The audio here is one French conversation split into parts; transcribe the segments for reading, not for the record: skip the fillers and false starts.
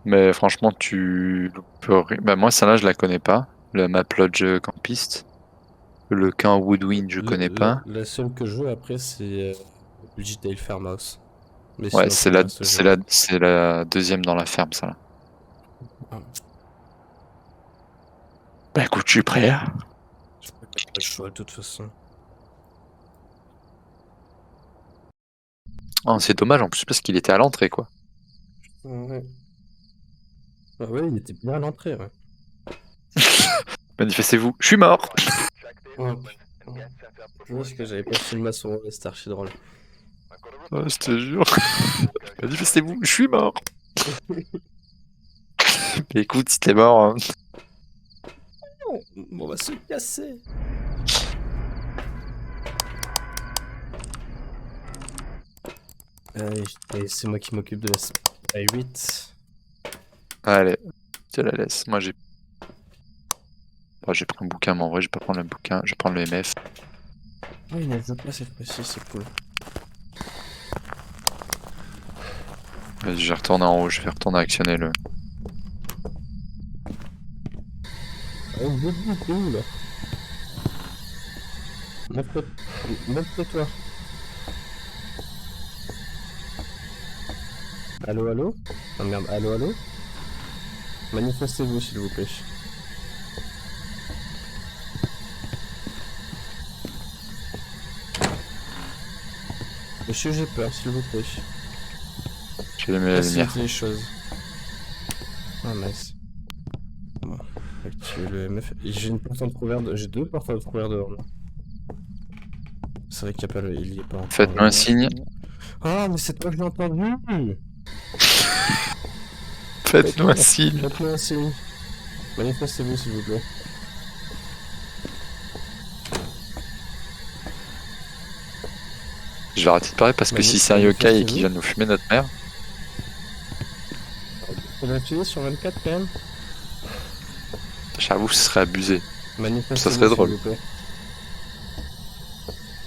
Mais franchement, tu peux... Bah, moi, celle-là, je la connais pas. Le map lodge campiste. Le camp Woodwind, je connais pas. La seule que je joue après, c'est Digital Farmhouse. Mais Ouais, sinon, tout le reste, je vois. c'est la deuxième dans la ferme, ça là. Ah, Bah écoute, je suis prêt. je crois qu'il n'y a pas de choix de toute façon. Oh, c'est dommage en plus parce qu'il était à l'entrée, quoi. Ouais. Ah ouais, il était bien à l'entrée, ouais. Manifestez-vous, je suis mort. Ouais. Je vois que j'avais pas filmé à ce moment, c'était archi drôle. Ouais, je te jure. Manifestez-vous, je suis mort. Mais écoute, si t'es mort, hein. On va se casser. Allez, et c'est moi qui m'occupe de la Spy 8. Allez, je te la laisse. Moi, j'ai... Bon, j'ai pris un bouquin, mais en vrai, je vais pas prendre le bouquin. Je vais prendre le MF. Oh, il neige pas cette fois-ci, c'est cool. Vas-y, je vais retourner en haut, je vais retourner actionner le... Oh, t'es où, là? Montre-toi. Allô, allô? Oh merde, allô, allô? Manifestez-vous, s'il vous plaît. Monsieur, j'ai peur, s'il vous plaît. Je vais allumer la lumière. Facilitez les choses. Ah, nice. Bon, activer le MF. J'ai une porte entrouverte, j'ai deux portes entrouverte dehors, là. C'est vrai qu'il y a pas le... il y est pas encore. Faites-moi un signe. Ah, mais c'est toi que j'ai entendu! Faites-nous un signe. Faites-moi un signe. Manifestez-vous, s'il vous plaît. Je vais arrêter de parler parce que si c'est un yokai et qu'il vient de nous fumer notre mère... On va appuyer sur 24 quand même. J'avoue, ce serait abusé. Manifestez-vous, Ça serait drôle. s'il vous plaît.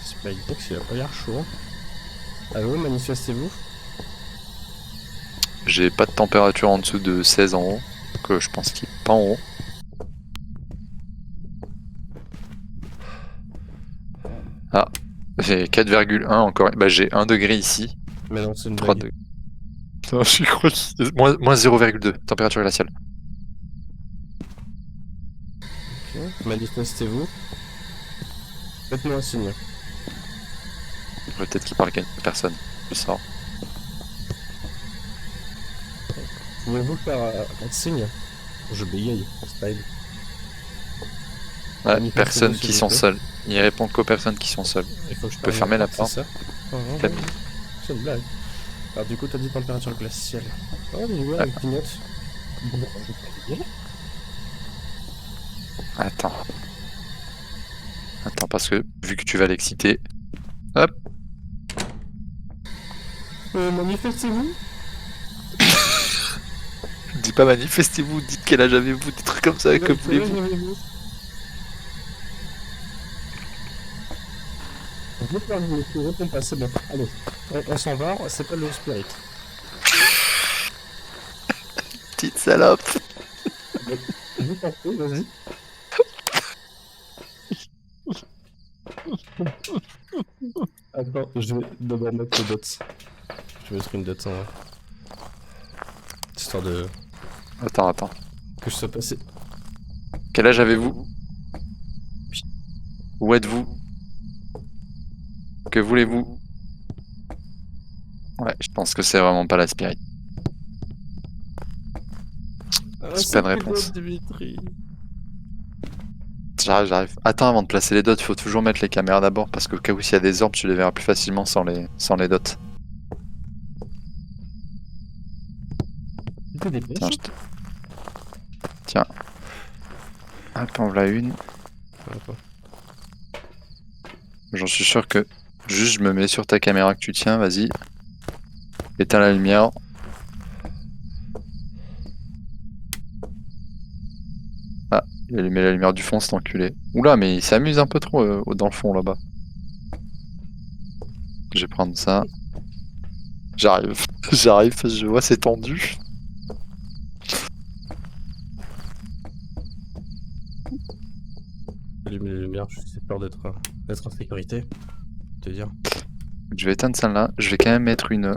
Spybox, il a pas l'air chaud. Allô, manifestez-vous. J'ai pas de température en dessous de 16 en haut. Donc je pense qu'il est pas en haut. Ah, j'ai 4,1 encore. Bah j'ai 1 degré ici. Mais non, c'est une 3 blague. degrés. Non, je suis crois moins 0,2, température glaciale. Ok. Manifestez-vous. Faites-moi un signe. Peut-être qu'il parle qu'à une personne. Je sors. Pouvez-vous faire un signe? Je bégaye. Spy. Ouais, Manifestez-vous, personnes s'il qui vous sont plaît. seules. Il répond qu'aux personnes qui sont seules. Il faut que je Tu peux ferme fermer la c'est porte. ça? Camille. C'est une blague. Alors du coup, t'as dit température glaciale. Oh, les joueurs, Ouais. ils clignotent. Attends. Attends, parce que vu que tu vas l'exciter. Hop. Manifestez-vous. Dis pas manifestez-vous, dites quel âge avez-vous, des trucs comme ça, que voulez-vous. Je réponds pas, c'est bon. Allez, on s'en va, c'est pas le spirit. Petite salope. Je t'en prie, vas-y. Attends, je vais d'abord mettre le dots. Je vais mettre une dot en vrai. Histoire de... Attends. que je sois passé. Quel âge avez-vous? Où êtes-vous? Que voulez-vous? Ouais, je pense que c'est vraiment pas la spirit. C'est pas de réponse. Dimitri. J'arrive. Attends, avant de placer les dots, il faut toujours mettre les caméras d'abord, parce qu'au cas où s'il y a des orbes, tu les verras plus facilement sans les dots. Tu des pêches? Tiens. Hop, en voilà une. Attends. J'en suis sûr que... Juste, je me mets sur ta caméra que tu tiens, vas-y. Éteins la lumière. Ah, il a allumé la lumière du fond, cet enculé. Oula, mais il s'amuse un peu trop dans le fond, là-bas. Je vais prendre ça. J'arrive. J'arrive parce que je vois c'est tendu. j'allume les lumières, je suis peur d'être en sécurité. Te dire. Je vais éteindre celle-là. Je vais quand même mettre une.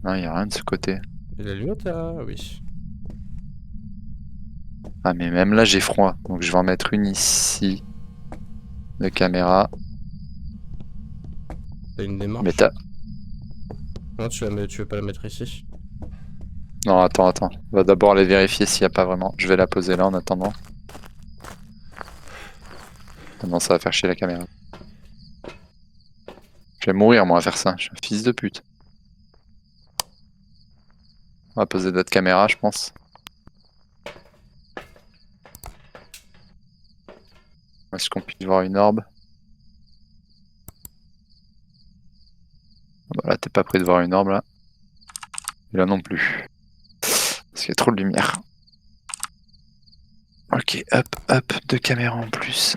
Non, il n'y a rien de ce côté. Et la lumière, oui. Ah, mais même là, j'ai froid. Donc je vais en mettre une ici. De caméra. T'as une démarche. Mais t'as. Non, tu veux pas la mettre ici? Non, attends. On va d'abord aller vérifier s'il n'y a pas vraiment. Je vais la poser là en attendant. Non, ça va faire chier la caméra. Je vais mourir moi à faire ça. Je suis un fils de pute. On va poser d'autres caméras, je pense. Est-ce qu'on puisse voir une orbe? Bah là, t'es pas prêt de voir une orbe là. Et là non plus. Parce qu'il y a trop de lumière. Ok, hop, 2 caméras en plus.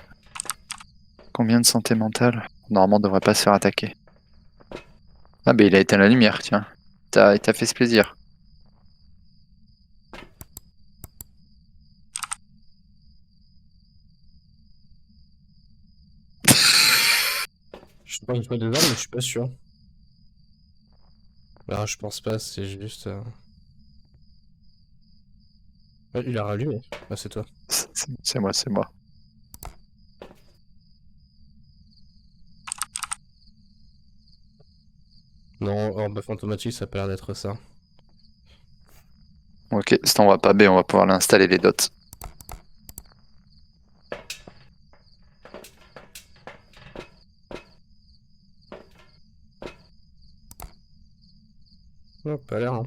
Combien de santé mentale? Normalement, on devrait pas se faire attaquer. Ah bah il a éteint la lumière, tiens. Il t'a fait ce plaisir. Je sais pas, je vois des armes, mais je suis pas sûr. Non, je pense pas, c'est juste... Ouais, il a rallumé. Ah, c'est toi. C'est moi. Non, orbe fantomatique, ça a pas l'air d'être ça. Ok, si on va pas B, on va pouvoir l'installer les dots. Non, pas l'air, hein.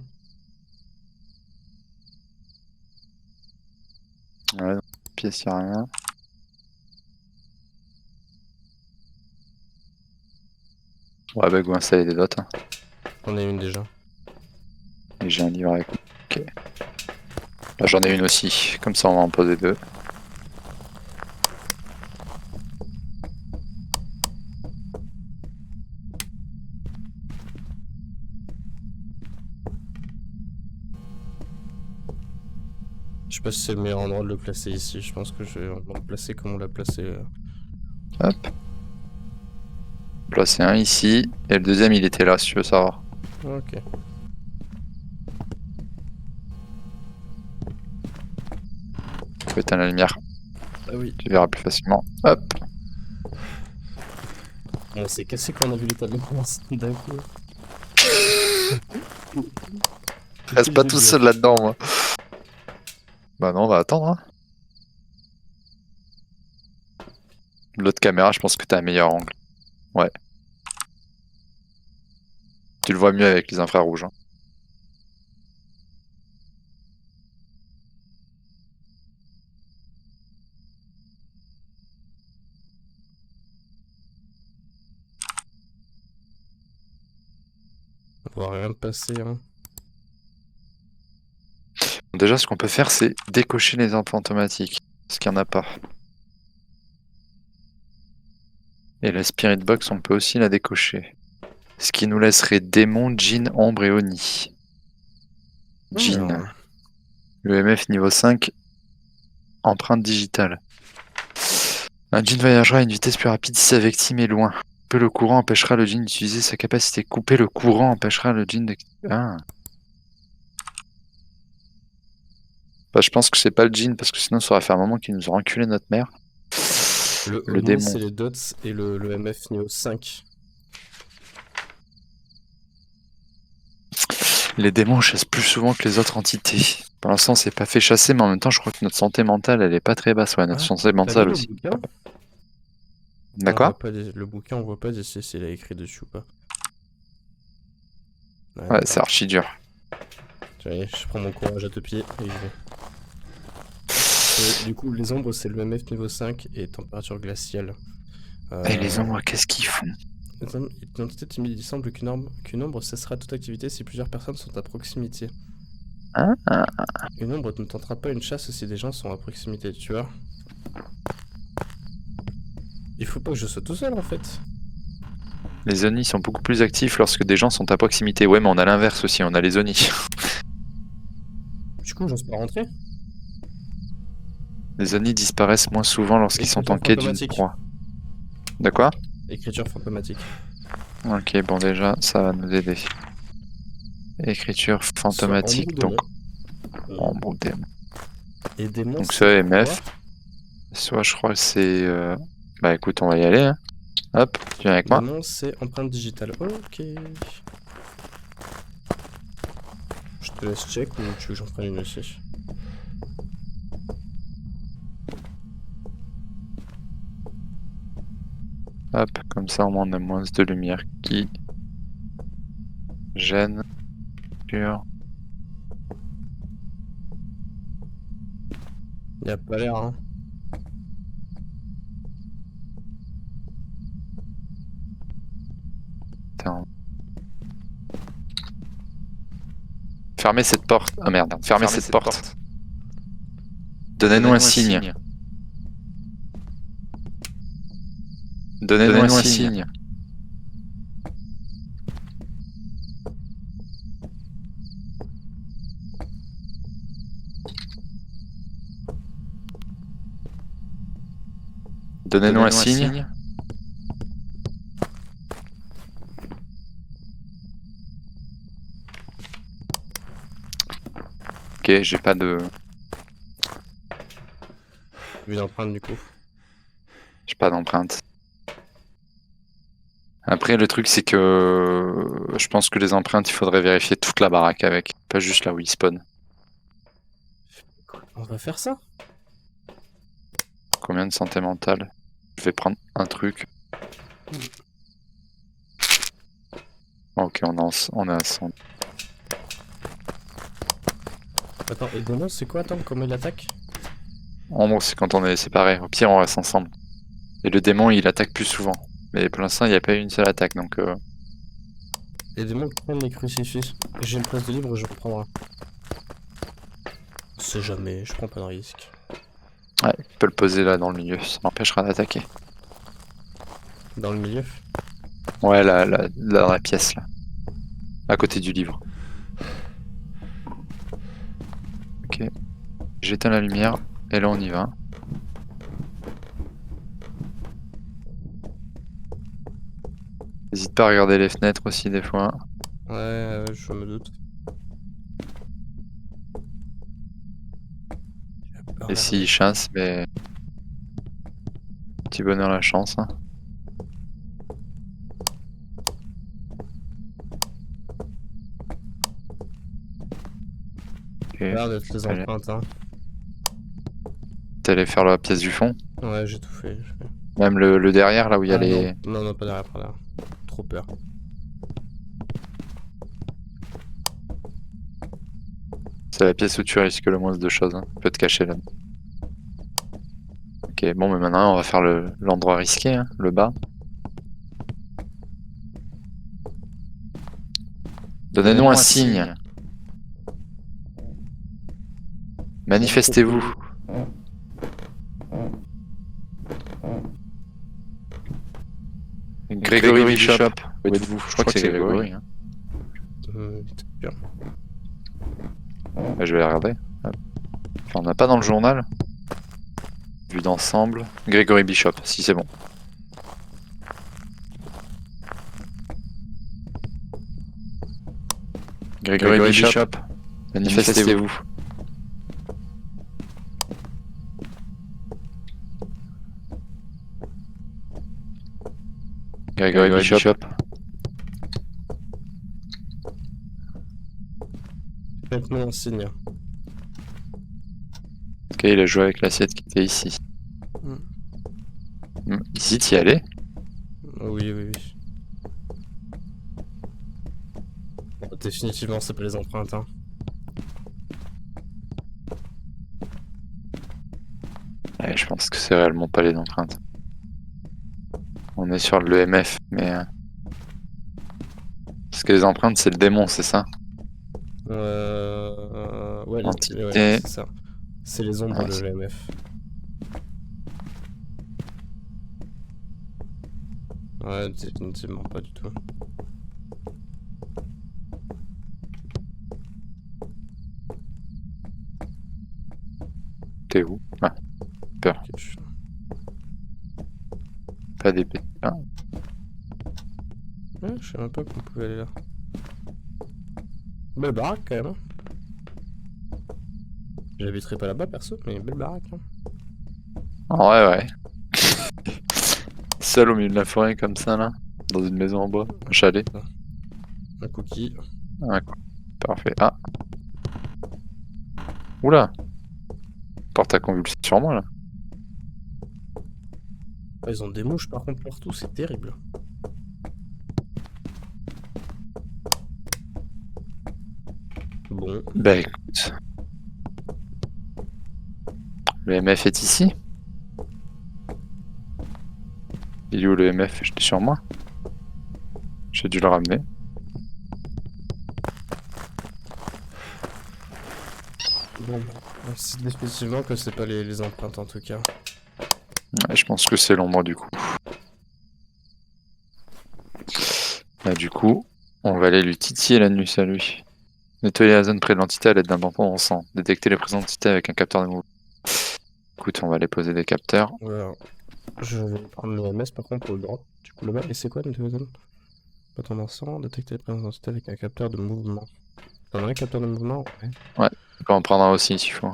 Ouais, pièce, y'a rien. Ouais, bah go installer des dots. Hein. J'en ai une déjà. Et j'ai un livre avec moi. Ok. Là j'en ai une aussi, comme ça on va en poser 2. Je sais pas si c'est le meilleur endroit de le placer ici. Je pense que je vais le placer comme on l'a placé. Hop. Placer un ici, et le deuxième il était là si tu veux savoir. Ok. Tu peux éteindre la lumière, Ah oui. tu verras plus facilement. Hop. On s'est cassé quand on a vu l'état de l'ambiance d'un coup. Je reste pas tout seul là-dedans moi. Bah non, on va attendre. Hein. L'autre caméra, je pense que t'as un meilleur angle. Ouais. Tu le vois mieux avec les infrarouges. Hein. On va rien passer, hein. Déjà, ce qu'on peut faire, c'est décocher les armes fantomatiques. Parce qu'il n'y en a pas. Et la Spirit Box, on peut aussi la décocher. Ce qui nous laisserait démon, djinn, ombre et oni. Djinn. Alors, L'EMF niveau 5. Empreinte digitale. Un djinn voyagera à une vitesse plus rapide si sa victime est loin. Peu le courant empêchera le djinn d'utiliser sa capacité. Couper le courant empêchera le djinn de... Ah. Bah, je pense que c'est pas le djinn, parce que sinon ça aurait fait un moment qu'il nous a enculé notre mère. le Le Oni, démon. c'est les dots et le MF niveau 5. Les démons chassent plus souvent que les autres entités. Pour l'instant, c'est pas fait chasser, mais en même temps, je crois que notre santé mentale, elle est pas très basse. Ouais, notre santé mentale aussi. D'accord. Le bouquin, on voit pas d'ici s'il a écrit dessus ou pas. Ouais, c'est archi dur. Allez, je prends mon courage à 2 pieds et je vais. Du coup, les ombres, c'est le MF niveau 5 et température glaciale. Et les ombres, qu'est-ce qu'ils font? L'entité timide, il semble qu'une ombre cessera toute activité si plusieurs personnes sont à proximité. Hein? Une ombre ne tentera pas une chasse si des gens sont à proximité, tu vois. Il faut pas que je sois tout seul en fait. Les Onis sont beaucoup plus actifs lorsque des gens sont à proximité. Ouais, mais on a l'inverse aussi, on a les Onis. Du coup, j'ose pas rentrer. Les ennemis disparaissent moins souvent lorsqu'ils sont en quête d'une fantomatique. proie. De quoi? Écriture fantomatique. Ok, bon déjà, ça va nous aider. Écriture fantomatique, donc en bon démon. Et démon, Donc c'est ça, MF. Soit je crois que c'est... Bah écoute, on va y aller. Hein. Hop, tu viens avec moi. Démon, c'est empreinte digitale. Ok. Je te laisse check ou tu veux que j'en prenne une aussi? Hop, comme ça au moins on a moins de lumière qui gêne. Sur... Y a pas l'air, hein. Putain. Fermez cette porte. Ah merde, fermez cette porte. Donnez-nous un signe. Donnez-nous un signe. Donnez-nous un signe. Ok, j'ai pas de... Une empreinte du coup. J'ai pas d'empreinte. Après, le truc, c'est que je pense que les empreintes, il faudrait vérifier toute la baraque avec, pas juste là où ils spawn. On va faire ça? Combien de santé mentale? Je vais prendre un truc. Ok, on est à 100. Attends, et démon, c'est quoi? Attends, comment il attaque? En gros, c'est quand on est séparés. Au pire, on reste ensemble. Et le démon, il attaque plus souvent. Mais pour l'instant, il n'y a pas eu une seule attaque, donc... Les démons qui prennent les crucifix. J'ai une place de libre, je reprendrai. On sait jamais, je prends pas de risque. Ouais, tu peux le poser là dans le milieu, ça m'empêchera d'attaquer. Dans le milieu? Ouais, dans la pièce, là. À côté du livre. Ok. J'éteins la lumière, et là on y va. N'hésite pas à regarder les fenêtres aussi des fois. Ouais, je me doute. Et s'il chasse, mais... Petit bonheur la chance. Hein. Ok. Regarde les Allez. empreintes, hein. T'es allé faire la pièce du fond? Ouais, j'ai tout fait. Même le derrière, là où il y a les... Non, non, pas derrière, par là. Trop peur. C'est la pièce où tu risques le moins de choses. Hein. Tu peux te cacher là. Ok, bon, mais maintenant on va faire l'endroit risqué, hein, le bas. Donnez-nous un signe. Manifestez-vous. Grégory Bishop. Où êtes-vous? Je crois que c'est Grégory. Hein. Bien. Bah, je vais regarder. Hop. Enfin, on n'a pas dans le journal. Vue d'ensemble. Grégory Bishop, si c'est bon. Grégory Bishop, manifestez-vous. Grégory Bishop. Faites-moi un signe. Ok, il a joué avec l'assiette qui était ici. Ici, t'y allais? Oui, oui, oui. Bon, définitivement, c'est pas les empreintes, hein. Ouais, je pense que c'est réellement pas les empreintes. On est sur l'EMF, mais... Parce que les empreintes, c'est le démon, c'est ça? Ouais, Entité. ouais, c'est ça. C'est les ombres Ouais, de l'EMF. Ouais, définitivement pas du tout. T'es où? Ah, Ok, je suis là. pas d'épée. Ah, Ouais, je sais même pas qu'on pouvait aller là. Belle baraque quand même. Hein. J'habiterai pas là-bas perso, mais belle baraque. Hein. ouais. Seul au milieu de la forêt comme ça là, dans une maison en bois, un chalet. Un cookie. Ah, cool. Parfait. Ah, oula, porte à convulsion sur moi là. Ah, ils ont des mouches par contre partout, c'est terrible. Bon, Bah écoute, le MF est ici. Il est où le MF? J'étais sur moi. J'ai dû le ramener. bon. On décide définitivement que c'est pas les empreintes en tout cas. Ouais, je pense que c'est l'ombre du coup. Bah du coup, on va aller lui titiller l'anus à lui. Nettoyer la zone près de l'entité à l'aide d'un tampon en sang. Détecter les présences d'entités avec un capteur de mouvement. Écoute, on va aller poser des capteurs. Voilà. Je vais prendre le MS par contre pour le drop. Du coup là-bas, et c'est quoi notre zone? Pas ton sang, détecter les présences d'entités avec un capteur de mouvement. T'en as un capteur de mouvement? Ouais. Ouais, on peut en prendre un aussi s'il faut.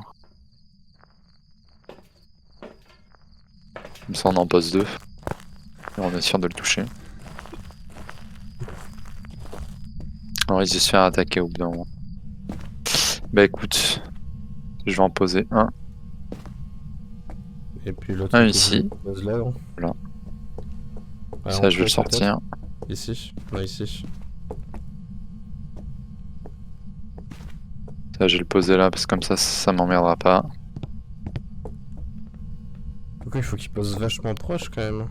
Comme ça on en pose deux. Et on est sûr de le toucher. On risque de se faire attaquer au bout d'un moment. Bah écoute, je vais en poser un. Et puis l'autre Un que ici. je pose là. Hein. Voilà. Ouais, Ça, je vais le peut-être. sortir. Ici. Non, ici. Ça, je vais le poser là parce que comme ça m'emmerdera pas. Pourquoi il faut qu'il pose vachement proche quand même?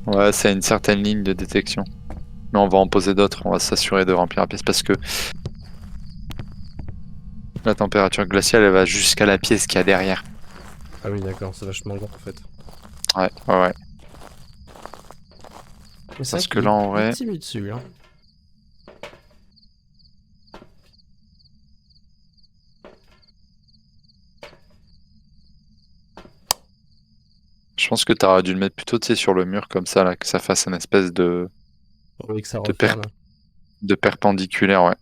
Ouais, c'est une certaine ligne de détection. Mais on va en poser d'autres, on va s'assurer de remplir la pièce parce que la température glaciale elle va jusqu'à la pièce qu'il y a derrière. Ah oui, d'accord, c'est vachement grand en fait. Ouais. Mais c'est Parce vrai que qu'il là en est vrai, petit dessus. Hein. je pense que t'aurais dû le mettre plutôt tu sais, sur le mur comme ça, là, que ça fasse une espèce de, Oui, que ça de, per- referme. de perpendiculaire, ouais.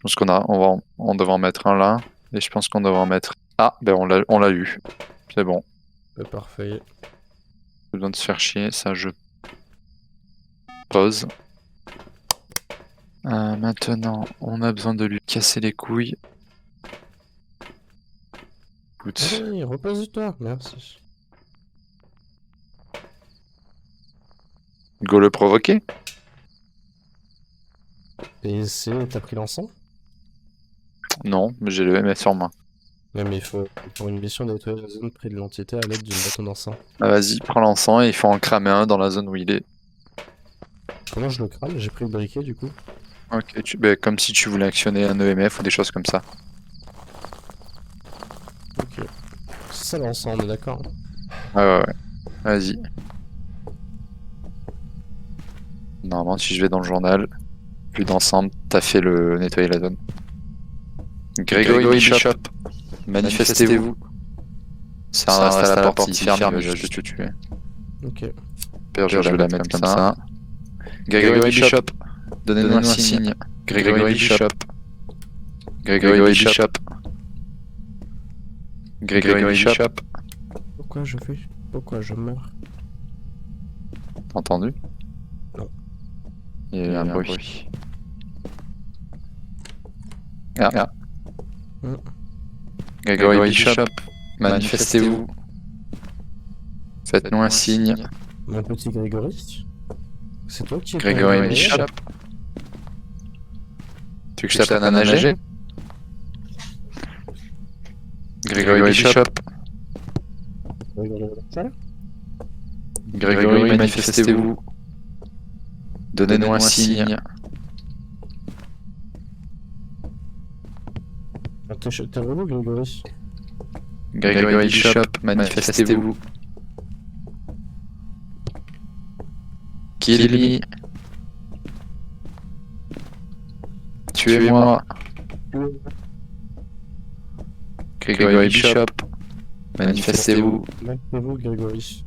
Je pense on devrait en mettre un là, et je pense qu'on devrait en mettre. Ah, ben on l'a eu. C'est bon. Parfait. Pas besoin de se faire chier, ça je pose. Maintenant, on a besoin de lui casser les couilles. Écoute, Allez, repose-toi, merci. go le provoquer. Et t'as pris l'encens? Non, mais j'ai le MF sur moi. Ouais, mais il faut, pour une mission, nettoyer la zone près de l'entité à l'aide d'une bâton d'encens. Ah, vas-y, prends l'encens et il faut en cramer un dans la zone où il est. Comment je le crame? J'ai pris le briquet du coup. Ok, ben, comme si tu voulais actionner un EMF ou des choses comme ça. Ok. C'est ça l'encens, on est d'accord. Ouais. Vas-y. Normalement, si je vais dans le journal, plus d'ensemble, t'as fait le nettoyer la zone. Grégory Bishop, manifestez-vous. Ça reste à la porte, s'il ferme, il va juste te tuer. Ok. Père, je vais la mettre comme ça. Grégory Bishop, donnez-nous un signe. Grégory Bishop. Grégory Bishop. Grégory Bishop. Pourquoi je fais? Pourquoi je meurs? T'as entendu? Non. Il y a eu un bruit. Ah. Hmm. Grégory Bishop, manifestez-vous. Faites-nous un signe. Mon petit Grégory? C'est toi qui es Grégory Bishop. Tu veux que je t'apprenne à nager? Grégory Bishop. Grégory, manifestez-vous. Donnez-nous un signe. T'es relou, Grégory? Grégory Bishop, manifestez-vous. Kill me. Tuez-moi. Grégory Bishop. Manifestez-vous. Montrez-vous, Grégory.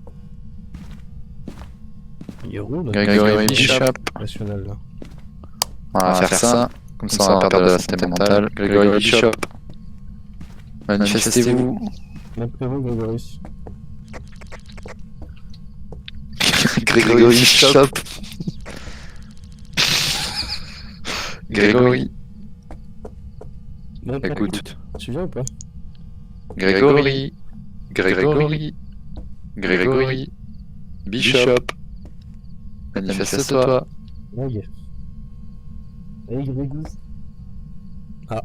Il roule. Grégory Bishop. National là. On va faire ça. Comme ça, on va perdre de la santé mentale. Grégory Bishop. Manifestez-vous. Montrez-vous, Grégory. Grégory Bishop. Grégory. Bon, Écoute. Tu viens ou pas? Grégory. Grégory. Grégory. Bishop. Manifeste-toi. Ouais. Hey, Grégory.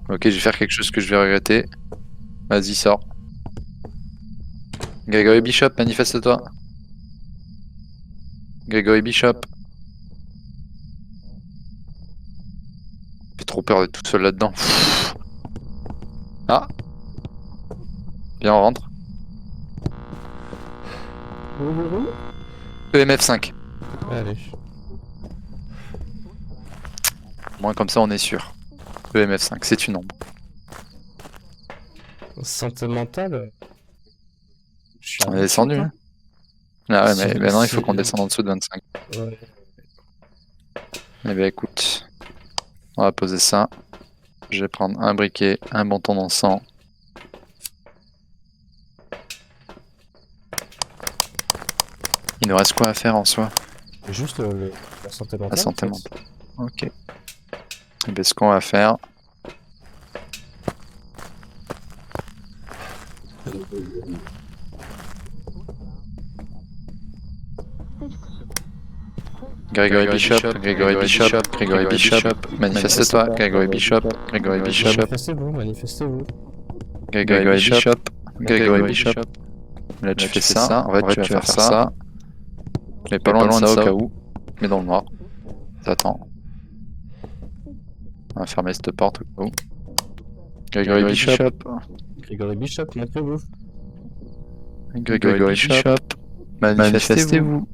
Ok, je vais faire quelque chose que je vais regretter. Vas-y, sors. Grégory Bishop, manifeste-toi. Grégory Bishop. J'ai trop peur d'être toute seule là-dedans. Ah. Viens, on rentre. EMF5. Allez. Au moins comme ça on est sûr. EMF5, c'est une ombre. Santé mentale. On est descendu. Hein. Ah ouais, mais maintenant il faut qu'on descende en dessous de 25. Ouais. Eh bien écoute, on va poser ça. Je vais prendre un briquet, un bâton d'encens. Il nous reste quoi à faire en soi? Juste la santé mentale. La santé en fait. mentale. Ok. Et bien ce qu'on va faire... Grégory Bishop, Grégory Bishop, Grégory Bishop, manifeste-toi, Grégory Bishop, Grégory Bishop, Manifestez-vous, manifestez-vous. Grégory Bishop, Grégory Bishop. Là tu fais ça, en fait tu vas faire ça. Mais pas loin de ça au cas où, mais dans le noir. Attends. On va fermer cette porte au cas où. Grégory Bishop, Grégory Bishop, montrez-vous. Grégory Bishop, manifestez-vous.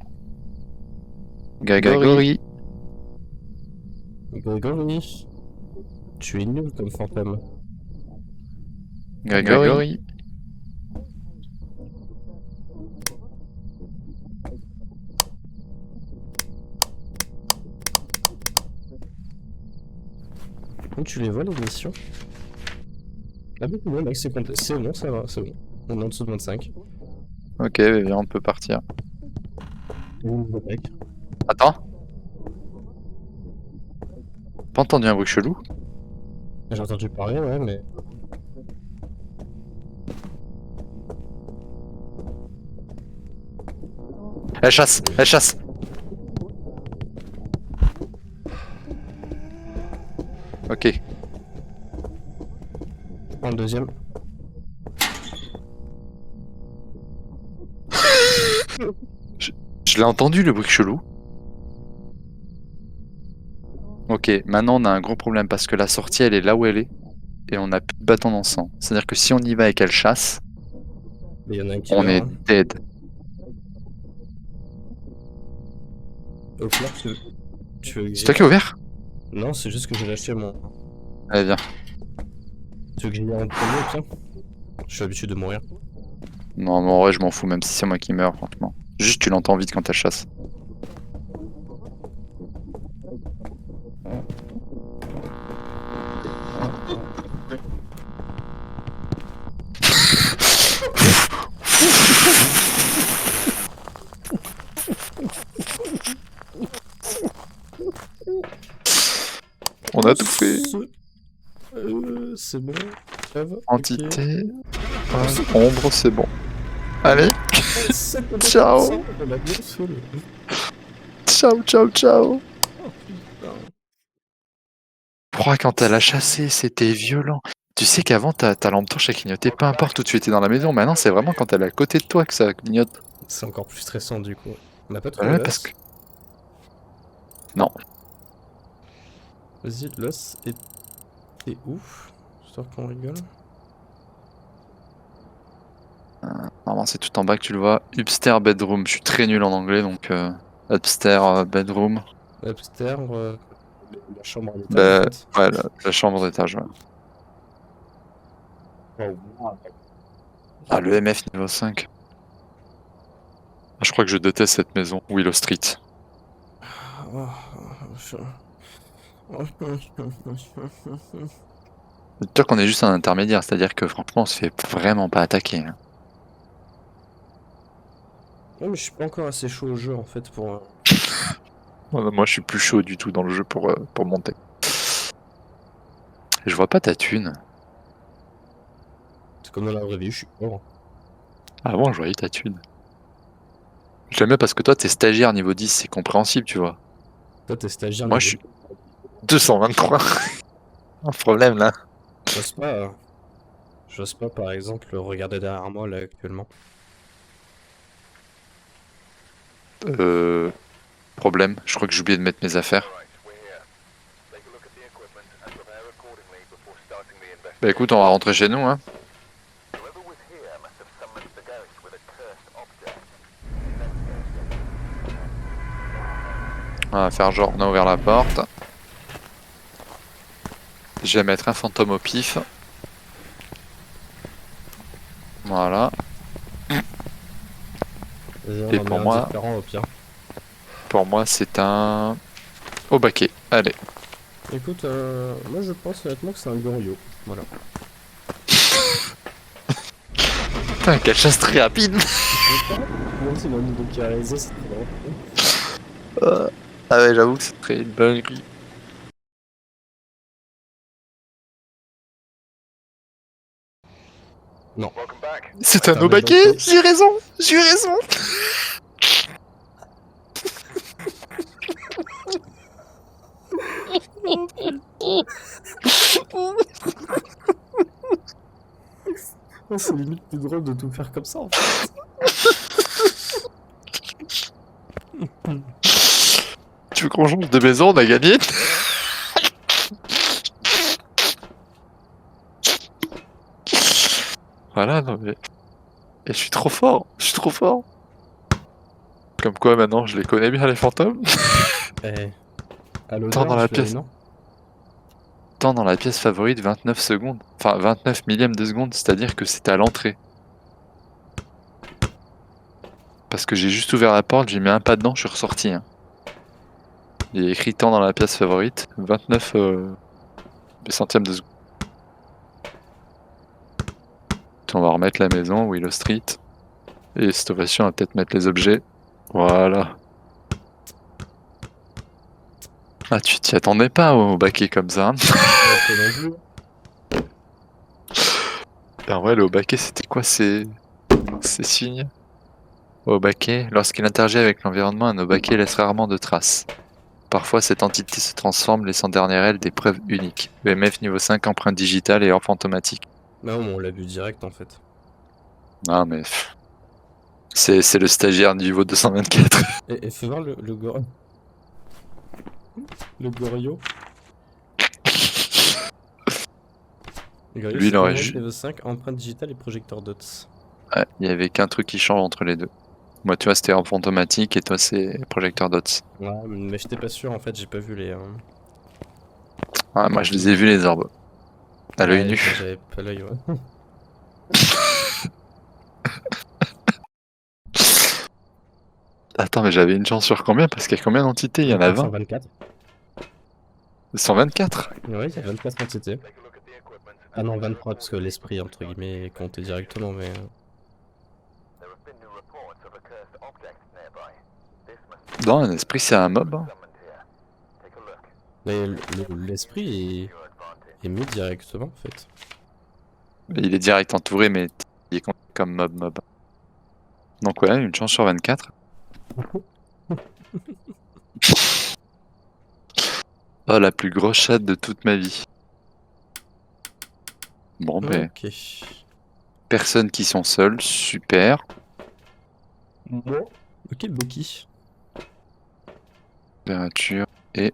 Grégory. Grégory. Tu es nul comme fantôme. Grégory. Donc tu les vois les missions? Ah bah non mec, c'est bon, ça va, c'est bon. On est en dessous de 25. Ok, viens, on peut partir. Mec. Attends. Pas entendu un bruit chelou? J'ai entendu parler, ouais, mais... Elle chasse, elle chasse. Ok. Je prends le deuxième. Je l'ai entendu le bruit chelou. Ok, maintenant on a un gros problème parce que la sortie elle est là où elle est et on a plus de bâton d'encens. C'est-à-dire que si on y va et qu'elle chasse, Mais il y en a un qui on meurt, est hein. dead. Au pire, tu veux que C'est toi qui as ouvert? Non, c'est juste que j'ai lâché mon... Allez, viens. Tu veux que j'y aille en premier, tiens? Je suis habitué de mourir. Non, mais en vrai, je m'en fous, même si c'est moi qui meurs, franchement. Juste, tu l'entends vite quand elle chasse. On a tout fait. C'est bon. Crève. Entité. Ombre, c'est bon. Allez. Ciao. On a bien fait le... Ciao, ciao, ciao. Oh putain. Quand elle a chassé, c'était violent. Tu sais qu'avant, ta lampe torche, elle clignotait peu importe où tu étais dans la maison. Maintenant, c'est vraiment quand elle est à côté de toi que ça clignote. C'est encore plus stressant du coup. On n'a pas trouvé Ouais, l'os. parce que... Non. Vas-y, l'os est ouf. Histoire qu'on rigole. Normalement, c'est tout en bas que tu le vois. Upstairs bedroom. Je suis très nul en anglais, donc upstairs bedroom. Upstairs, la chambre à l'étage Bah, en fait. ouais, la chambre d'étage, ouais. Ah, le MF niveau 5. Ah, je crois que je déteste cette maison, Willow Street. Dis-toi qu'on est juste un intermédiaire, c'est-à-dire que franchement on se fait vraiment pas attaquer. Hein. Ouais, mais je suis pas encore assez chaud au jeu en fait pour. Moi je suis plus chaud du tout dans le jeu pour monter. Je vois pas ta thune. C'est comme dans la vraie vie, je suis pauvre. Avant je voyais ta thune. J'aime bien parce que toi t'es stagiaire niveau 10, c'est compréhensible tu vois. Toi, t'es stagiaire Moi je niveau. suis 223. Un problème là. J'ose pas. J'ose pas, par exemple, regarder derrière moi là actuellement. Problème, je crois que j'ai oublié de mettre mes affaires. Bah écoute, on va rentrer chez nous hein. On va faire genre on a ouvert la porte. Je vais mettre un fantôme au pif. Voilà. Et Genre, un différent au pire. pour moi c'est un au baquet. Allez. Écoute, moi je pense honnêtement que c'est un Gorio. Voilà. Putain, quelle chasse très rapide. Même si le niveau qui a réalisé, c'est très drôle. Ah ouais, j'avoue que c'est très une dinguerie. Non. C'est un un Obake, Obake. j'ai raison, j'ai raison. C'est limite plus drôle de tout faire comme ça en fait. Tu veux qu'on change de maison, on a gagné. Voilà, non mais... Et je suis trop fort, je suis trop fort. Comme quoi maintenant je les connais bien les fantômes. Eh. À Tant dans l'odeur, la tu l'as eu, pièce. non? Tant dans la pièce favorite, 29 secondes. Enfin 29 millièmes de seconde, c'est-à-dire que c'était à l'entrée. Parce que j'ai juste ouvert la porte, j'ai mis un pas dedans, je suis ressorti. Hein. Il y a écrit tant dans la pièce favorite, 29 centièmes de seconde. On va remettre la maison, Willow Street. Et cette fois-ci, on va peut-être mettre les objets. Voilà. Ah, tu t'y attendais pas au baquet comme ça. Hein. En vrai, le baquet, c'était quoi ces signes? Au baquet, lorsqu'il interagit avec l'environnement, un Obake laisse rarement de traces. Parfois, cette entité se transforme, laissant derrière elle des preuves uniques. EMF niveau 5, empreinte digitale et hors fantomatique. Bah on l'a vu direct en fait. Non, mais... C'est le stagiaire niveau 224. Et fais voir le Gorio. Le Gorio. Lui, il aurait juste... niveau 5, empreinte digitale et projecteur dots. Ouais, il y avait qu'un truc qui change entre les deux. Moi, tu vois, c'était hors fantomatique et toi, c'est projecteur dots. Ouais, mais j'étais pas sûr en fait, j'ai pas vu les. Ah, moi, je les ai vus, les orbes. À l'œil nu. J'avais pas l'œil, ouais. Attends, mais j'avais une chance sur combien? Parce qu'il y a combien d'entités? Il y en a 20. 124. 124? Ouais, il y a 24 entités. Ah non, 23 parce que l'esprit entre guillemets est compté directement, mais. Non, un esprit, c'est un mob. Hein. Mais l'esprit est mis directement en fait. Il est direct entouré, mais il est compté comme mob. Donc ouais, une chance sur 24. Oh, la plus grosse chatte de toute ma vie. Bon, ben, Ok. personnes qui sont seules, super. Ok, Bucky. Température et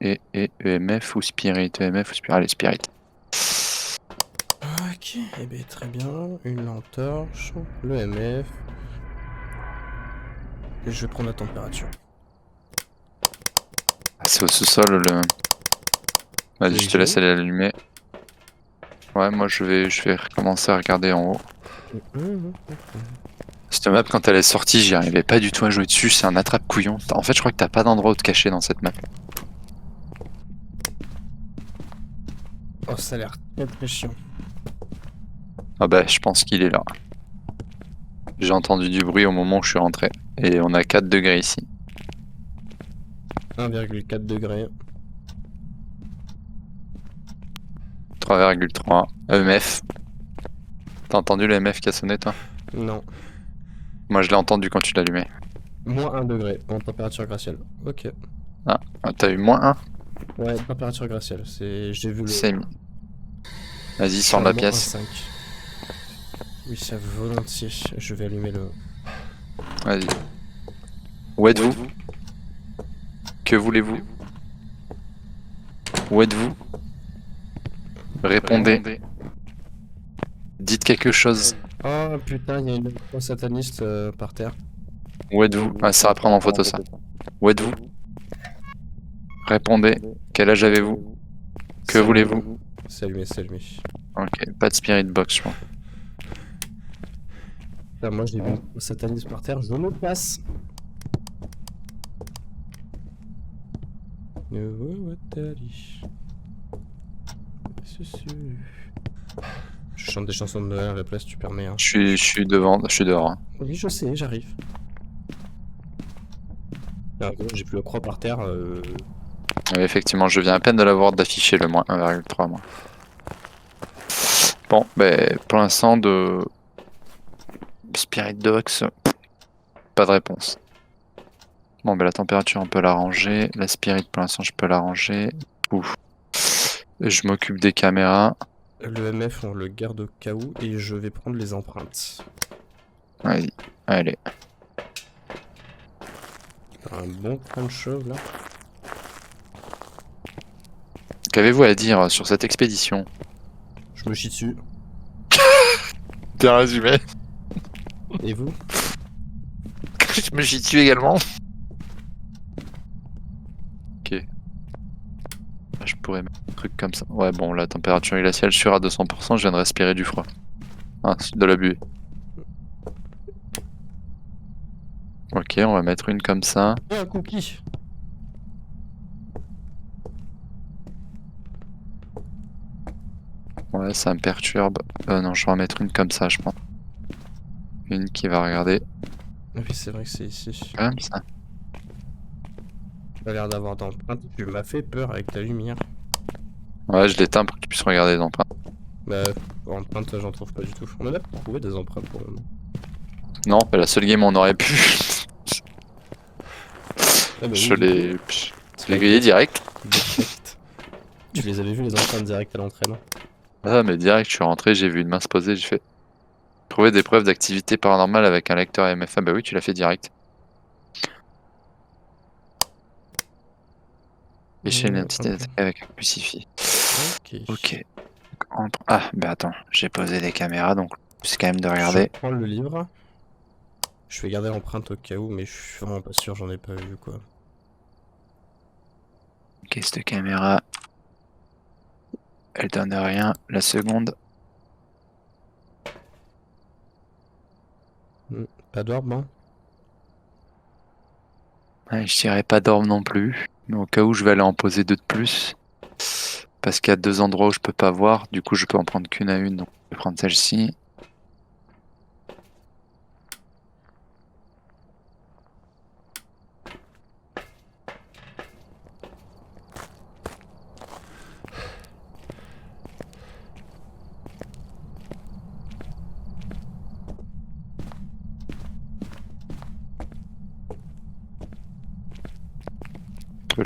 EMF ou Spirit. EMF ou Spirit. Allez, Spirit. Ok, eh bien très bien. Une lampe torche, le MF. Et je vais prendre la température. Ah, c'est au sous-sol le. Vas-y, je te laisse aller l'allumer. Ouais, moi je vais recommencer à regarder en haut. Mhm. Cette map, quand elle est sortie, j'y arrivais pas du tout à jouer dessus. C'est un attrape-couillon. En fait, je crois que t'as pas d'endroit où te cacher dans cette map. Oh, ça a l'air très très chiant. Ah bah, je pense qu'il est là. J'ai entendu du bruit au moment où je suis rentré. Et on a 4 degrés ici. 1,4 degrés. 3,3. EMF. T'as entendu le EMF qui a sonné, toi? Non. Moi, je l'ai entendu quand tu l'allumais. Moins 1 degré en température glaciale. Ok. Ah, t'as eu -1? Ouais, température glaciale. J'ai vu le. C'est... Vas-y, Je suis sors de à la moins pièce. 1,5. Oui, ça volontiers. Je vais allumer le. Vas-y. Où êtes-vous? Que voulez-vous? Où êtes-vous? Répondez. Dites quelque chose. Oh putain, il y a une croix sataniste par terre. Où êtes-vous? Ah, ça va prendre en photo, ça. Où êtes-vous? Répondez. Quel âge avez-vous? Que C'est voulez-vous? allumé. C'est allumé, c'est allumé. Ok, pas de spirit box, je crois. Là, moi, j'ai vu une croix sataniste par terre. Je me passe. Je chante des chansons de Noël à la place, tu permets. Hein. Je suis devant, je suis dehors. Hein. Oui, je sais, j'arrive. Ah, bon, j'ai plus la croix par terre. Oui, effectivement, je viens à peine de l'avoir d'afficher le moins 1,3 moi. Bon, ben pour l'instant de Spirit Box, pas de réponse. Bon, ben la température on peut l'arranger, la Spirit pour l'instant je peux l'arranger. Ouf. Je m'occupe des caméras. Le MF, on le garde au cas où et je vais prendre les empreintes. Vas-y, allez. Un bon point de chauve là. Qu'avez-vous à dire sur cette expédition? Je me chie dessus. Bien résumé. Et vous? Je me chie dessus également. Ok. Je pourrais mettre un truc comme ça. Ouais, bon, la température glaciale, je suis à 200%, je viens de respirer du froid. Ah, c'est de la buée. Ok, on va mettre une comme ça. Oh, un cookie! Ouais, ça me perturbe. Non, je vais en mettre une comme ça, je pense. Une qui va regarder. Ah oui, c'est vrai que c'est ici. Comme ça. T'as l'air d'avoir d'empreintes. Tu m'as fait peur avec ta lumière. Ouais, je l'éteins pour que tu puisses regarder les empreintes. Bah, empreintes, j'en trouve pas du tout. On a même trouvé des empreintes pour le moment. Non, mais la seule game où on aurait pu. Ah bah Je oui, l'ai grillé direct. direct. Tu les avais vues les empreintes direct à l'entraînement? Ah, mais direct, je suis rentré, j'ai vu une main se poser, j'ai fait. Trouver des preuves d'activité paranormale avec un lecteur MFA. Bah oui, tu l'as fait direct. Échelle l'identité d'attaque avec un crucifix. Ok. Ok. Ah, bah attends, j'ai posé des caméras, donc c'est quand même de Je regarder. prends le livre. Je vais garder l'empreinte au cas où, mais je suis vraiment pas sûr, j'en ai pas vu quoi. Ok, cette caméra, elle donne rien. La seconde, Pas d'orbe, hein? ouais, je dirais pas d'orbe non plus. Mais au cas où, je vais aller en poser deux de plus. Parce qu'il y a deux endroits où je peux pas voir. Du coup, je peux en prendre qu'une à une. Donc, je vais prendre celle-ci.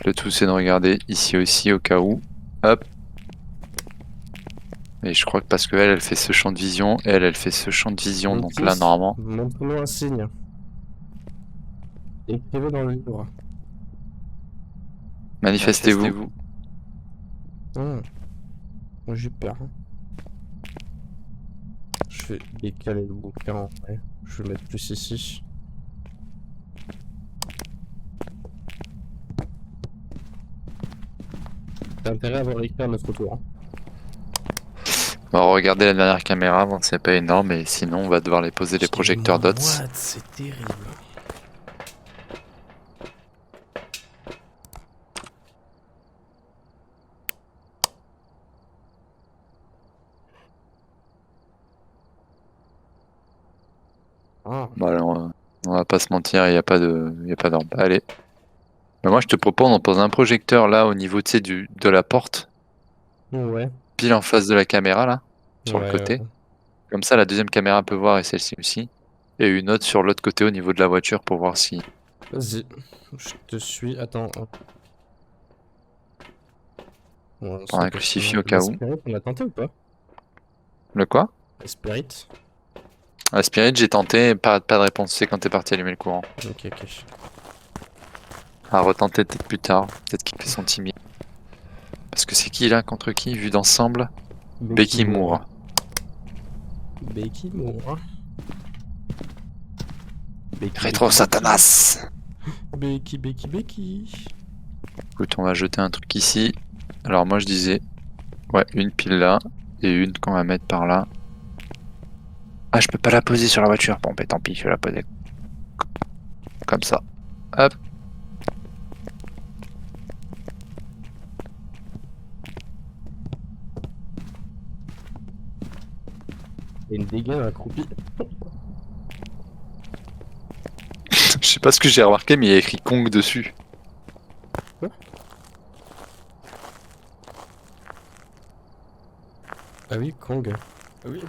Le tout, c'est de regarder ici aussi au cas où. Hop. Et je crois que parce que elle fait ce champ de vision, et elle fait ce champ de vision. Mon Donc fils, là, normalement. montre-moi un signe. Écrivez dans le livre. Manifestez-vous. Moi j'ai peur. Hein. Je vais décaler le bouquin. Ouais. Je vais le mettre plus ici. T'as intérêt à avoir écrit à notre tour. Hein. On va regarder la dernière caméra, bon c'est pas énorme, et sinon on va devoir les poser les projecteurs dots. What? C'est terrible. Ah. Bon, alors, on va pas se mentir, il n'y a pas d'orbe. Allez. Mais moi je te propose, on pose un projecteur là au niveau, tu sais, de la porte, Ouais. pile en face de la caméra là, sur le Ouais, côté. ouais. Comme ça la deuxième caméra peut voir et celle-ci aussi. Et une autre sur l'autre côté au niveau de la voiture pour voir si... Vas-y. Je te suis. Attends. Bon, on Pour un sait que crucifix au cas où. Spirit, on l'a tenté ou pas? Le quoi? Spirit? La Spirit, j'ai tenté, pas de réponse, c'est quand t'es parti allumer le courant. Ok, ok. À retenter peut-être plus tard, peut-être qu'il fait son timide. Parce que c'est qui là, contre qui, vu d'ensemble? Becky Moore. Becky Moore. Rétro Satanas. Becky. Écoute, on va jeter un truc ici. Alors moi je disais, ouais, une pile là, et une qu'on va mettre par là. Ah, je peux pas la poser sur la voiture. Bon, bah tant pis, je vais la poser. Comme ça. Hop. Et une dégaine accroupie. Je sais pas ce que j'ai remarqué, mais il y a écrit Kong dessus. Quoi? Ah oui, Kong. Ah oui.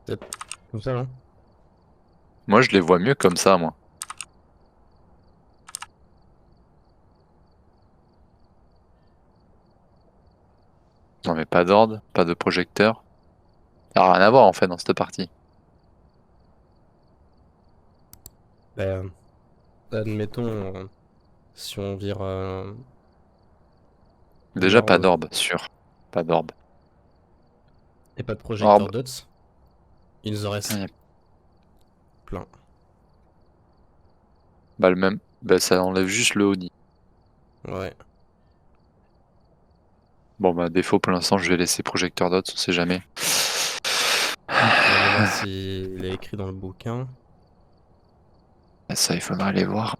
C'est comme ça, non? Moi, je les vois mieux comme ça, moi. Non, mais pas d'ordre, pas de projecteur. Ça n'a rien à voir en fait dans cette partie. Bah, admettons, si on vire. Déjà, pas L'orbe d'orbe, sûr. Pas d'orbe. et pas de projecteur Orbe. dots, il nous en reste plein. Bah, le même. Bah, ça enlève juste le Audi. Ouais. Bon, bah, défaut pour l'instant, je vais laisser projecteur dots, on sait jamais. On va aller voir s'il est écrit dans le bouquin. Ça, il faudra aller voir.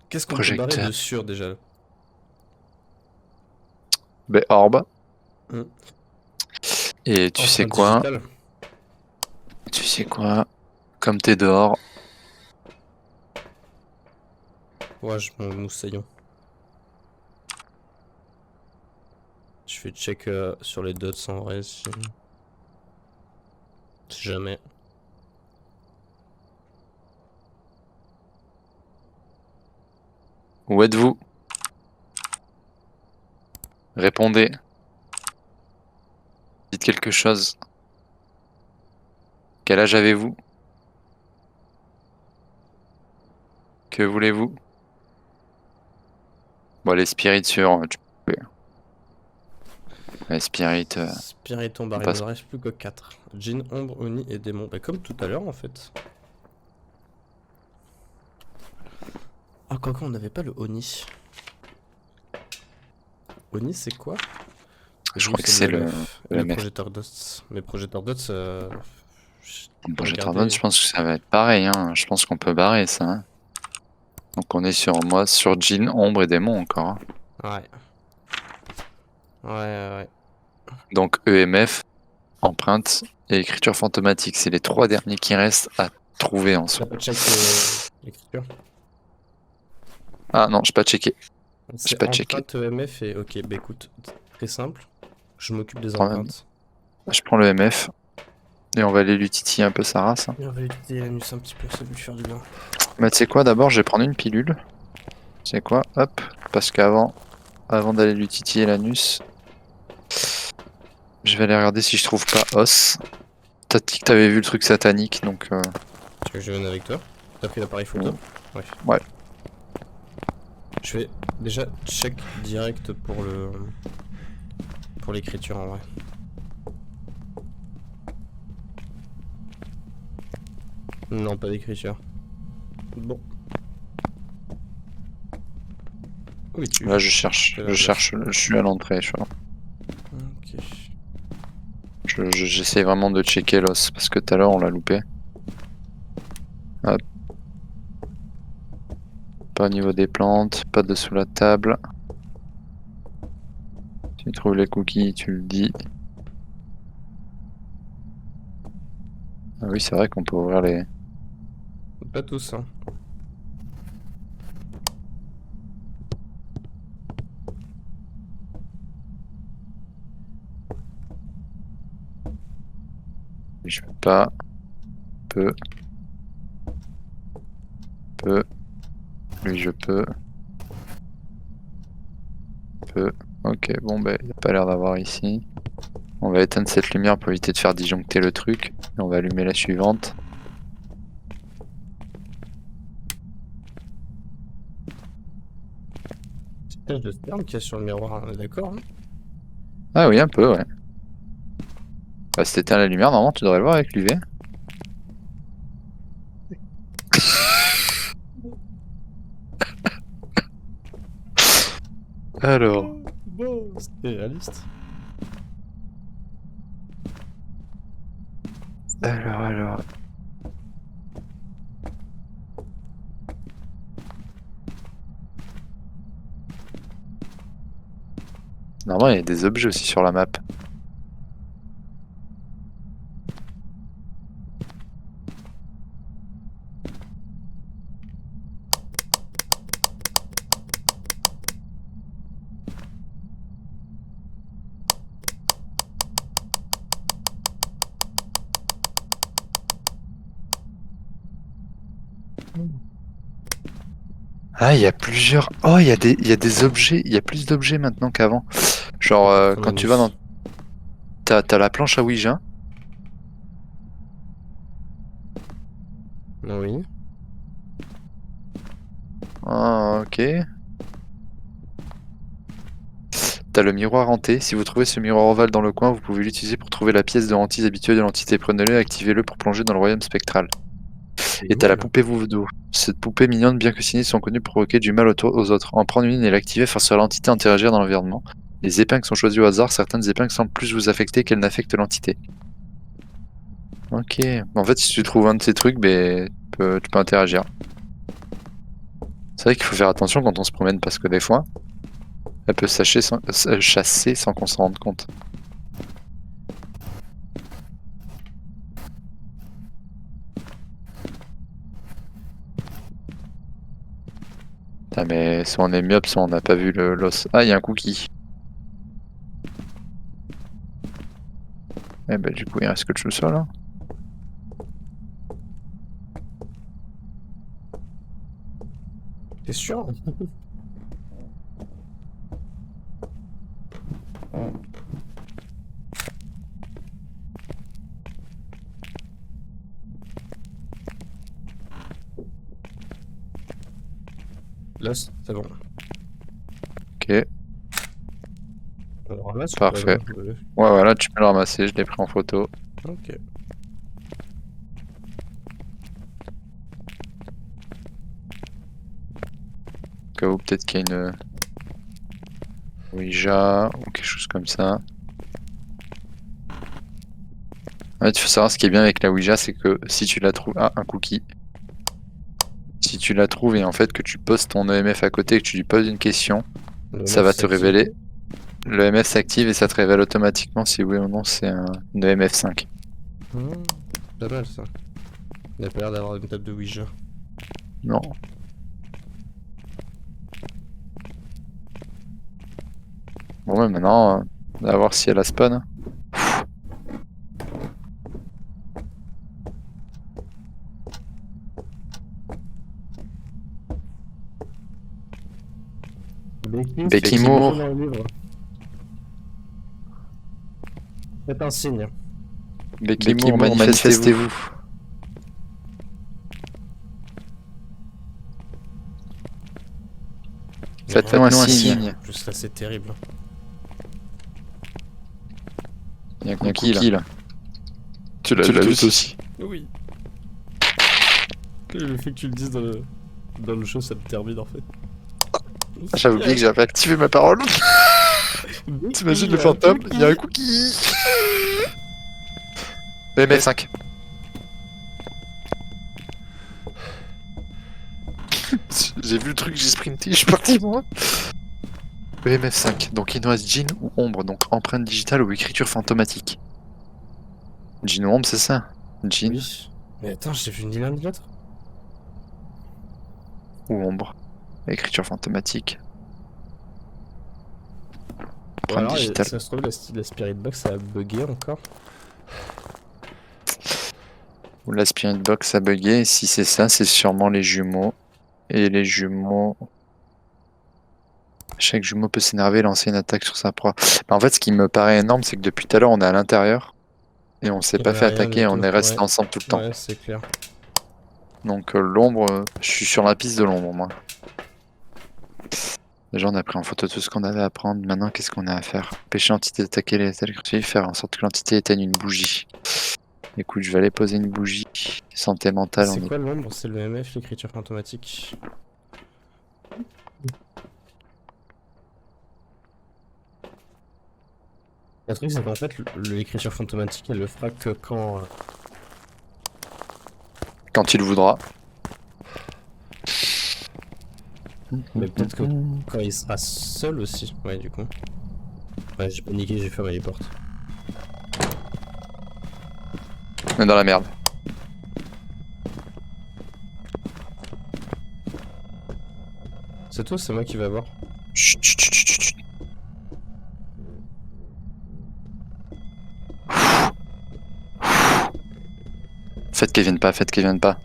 Qu'est-ce qu'on peut barrer Projecteur. de sûr déjà? Bah, orbe. Hmm. Et tu sais Empreinte quoi? digitale. Tu sais quoi? Comme t'es dehors, Ouais, je m'en moussaillon. Je fais check sur les dots en vrai si jamais. où êtes-vous? Répondez. Dites quelque chose. Quel âge avez-vous? Que voulez-vous? Bon, les spirits sur... tu peux... Les spirits... Spirit on on barre, il passe. nous en reste plus que 4. Djinn, ombre, Oni et démon. Bah, comme tout à l'heure en fait. Ah, quoi on n'avait pas le Oni. Oni, c'est quoi? Je crois que c'est le Le EMF. projecteur dots. Mais projecteur dots, Bon, j'ai regardez. tendance, je pense que ça va être pareil. Hein. Je pense qu'on peut barrer ça. Hein. Donc on est sur moi, sur Djinn, Ombre et Démon encore. Hein. Ouais. Ouais. Donc EMF, Empreinte et Écriture fantomatique. C'est les trois derniers qui restent à trouver en T'as soi. pas check l'écriture? Ah non, je pas checké. J'ai C'est pas checké. empreinte EMF et ok, bah écoute, très simple. Je m'occupe des Quand même. empreintes. Je prends le EMF et on va aller lui titiller un peu sa race. Hein. Et on va utiliser l'anus un petit peu, ça va lui faire du bien. Mais tu sais quoi, d'abord je vais prendre une pilule. Tu sais quoi, hop, parce qu'avant d'aller lui titiller l'anus, je vais aller regarder si je trouve pas os. T'as dit que t'avais vu le truc satanique, donc... Tu veux que je vienne avec toi? T'as pris l'appareil photo? Ouais. Ouais. Je vais déjà check direct pour l'écriture en vrai. Non, pas d'écriture. Bon. Oui, tu. Là, je cherche. Je suis à l'entrée. Ok. J'essaie vraiment de checker l'os parce que tout à l'heure on l'a loupé. Hop. Pas au niveau des plantes, pas dessous la table. Tu trouves les cookies, tu le dis. Ah oui, c'est vrai qu'on peut ouvrir les. Pas tous, hein. Je peux pas. Peux. Peux. Lui, je peux. Peux. Ok, bon, ben, il n'y a pas l'air d'avoir ici. On va éteindre cette lumière pour éviter de faire disjoncter le truc. Et on va allumer la suivante. C'est une tache de sperme qu'il y a sur le miroir, on est d'accord, hein. Ah oui, un peu, ouais. Bah, si t'éteins la lumière, normalement, tu devrais le voir avec l'UV. Alors. Bon, c'était réaliste. Alors. Normalement, il y a des objets aussi sur la map. Ah, il y a plusieurs. Oh, il y a des objets. Il y a plus d'objets maintenant qu'avant. Genre, quand tu vas dans. T'as la planche à Ouija. Oui. Ah, ok. T'as le miroir hanté. Si vous trouvez ce miroir ovale dans le coin, vous pouvez l'utiliser pour trouver la pièce de hantise habituelle de l'entité. Prenez-le et activez-le pour plonger dans le royaume spectral. Et t'as la poupée voodoo. Cette poupée mignonne, bien que cynique, sont connues pour provoquer du mal aux autres. En prendre une et l'activer face à l'entité interagir dans l'environnement. Les épingles sont choisies au hasard. Certaines épingles semblent plus vous affecter qu'elles n'affectent l'entité. Ok. En fait, si tu trouves un de ces trucs, ben, tu peux interagir. C'est vrai qu'il faut faire attention quand on se promène parce que des fois, elle peut chasser sans qu'on s'en rende compte. Putain, mais soit on est myope, soit on n'a pas vu l'os. Ah, il y a un cookie. Eh ben, du coup, il reste que le sous-sol, hein. T'es sûr? Là, c'est bon. Ok, On le ramasse ou parfait. pas, là Ouais, voilà, tu peux le ramasser, je l'ai pris en photo. Ok. Au cas où, peut-être qu'il y a une Ouija ou quelque chose comme ça. En fait, il faut savoir ce qui est bien avec la Ouija, c'est que si tu la trouves. Ah, un cookie. Si tu la trouves et en fait que tu poses ton EMF à côté et que tu lui poses une question, ça va te révéler. Le EMF s'active et ça te révèle automatiquement si oui ou non c'est une EMF 5. Pas mal ça. Il a pas l'air d'avoir une table de Ouija. Non. Bon, ouais, maintenant, on va voir si elle a spawn. Becky Moore. Dans le livre. Faites un signe. Becky Moore, manifestez-vous. Faites-nous un signe. Juste là, c'est terrible. Il y a un cookie là. Tu l'as vu aussi. Oui. Le fait que tu le dises dans le jeu, ça me termine en fait. J'avais oublié que j'avais activé ma parole. T'imagines le fantôme, il y a un cookie. EMF5. J'ai vu le truc, j'ai sprinté, je suis parti moi. EMF5, donc il nous reste Jean ou ombre, donc empreinte digitale ou écriture fantomatique. Jean ou ombre, c'est ça? Jean Oui. Mais attends, j'ai vu ni l'un ni l'autre. ou ombre. Écriture fantomatique. Ou Empreinte alors, digitale. ça se trouve, la Spirit Box a bugué encore. Ou la Spirit Box a bugué, et si c'est ça, c'est sûrement les jumeaux. Et les jumeaux... Chaque jumeau peut s'énerver et lancer une attaque sur sa proie. En fait, ce qui me paraît énorme, c'est que depuis tout à l'heure, on est à l'intérieur. Et on s'est Il y pas avait fait rien attaquer, du on tout. est resté Ouais. ensemble tout le temps. Ouais, c'est clair. Donc l'ombre, je suis sur la piste de l'ombre, moi. Déjà, on a pris en photo tout ce qu'on avait à prendre. Maintenant, qu'est-ce qu'on a à faire? Empêcher l'entité d'attaquer les crucifix, faire en sorte que l'entité éteigne une bougie. Écoute, je vais aller poser une bougie. Santé mentale, on C'est est... quoi l'ombre? C'est le MF, l'écriture fantomatique. Le truc, c'est qu'en fait, l'écriture fantomatique, elle le fera que quand. Quand il voudra. Mais peut-être que quand il sera seul aussi. Ouais, du coup. Ouais, j'ai paniqué, j'ai fermé les portes. On est dans la merde. C'est toi, c'est moi qui va voir. Chut, chut, chut, chut, chut. Faites qu'ils viennent pas, faites qu'ils viennent pas.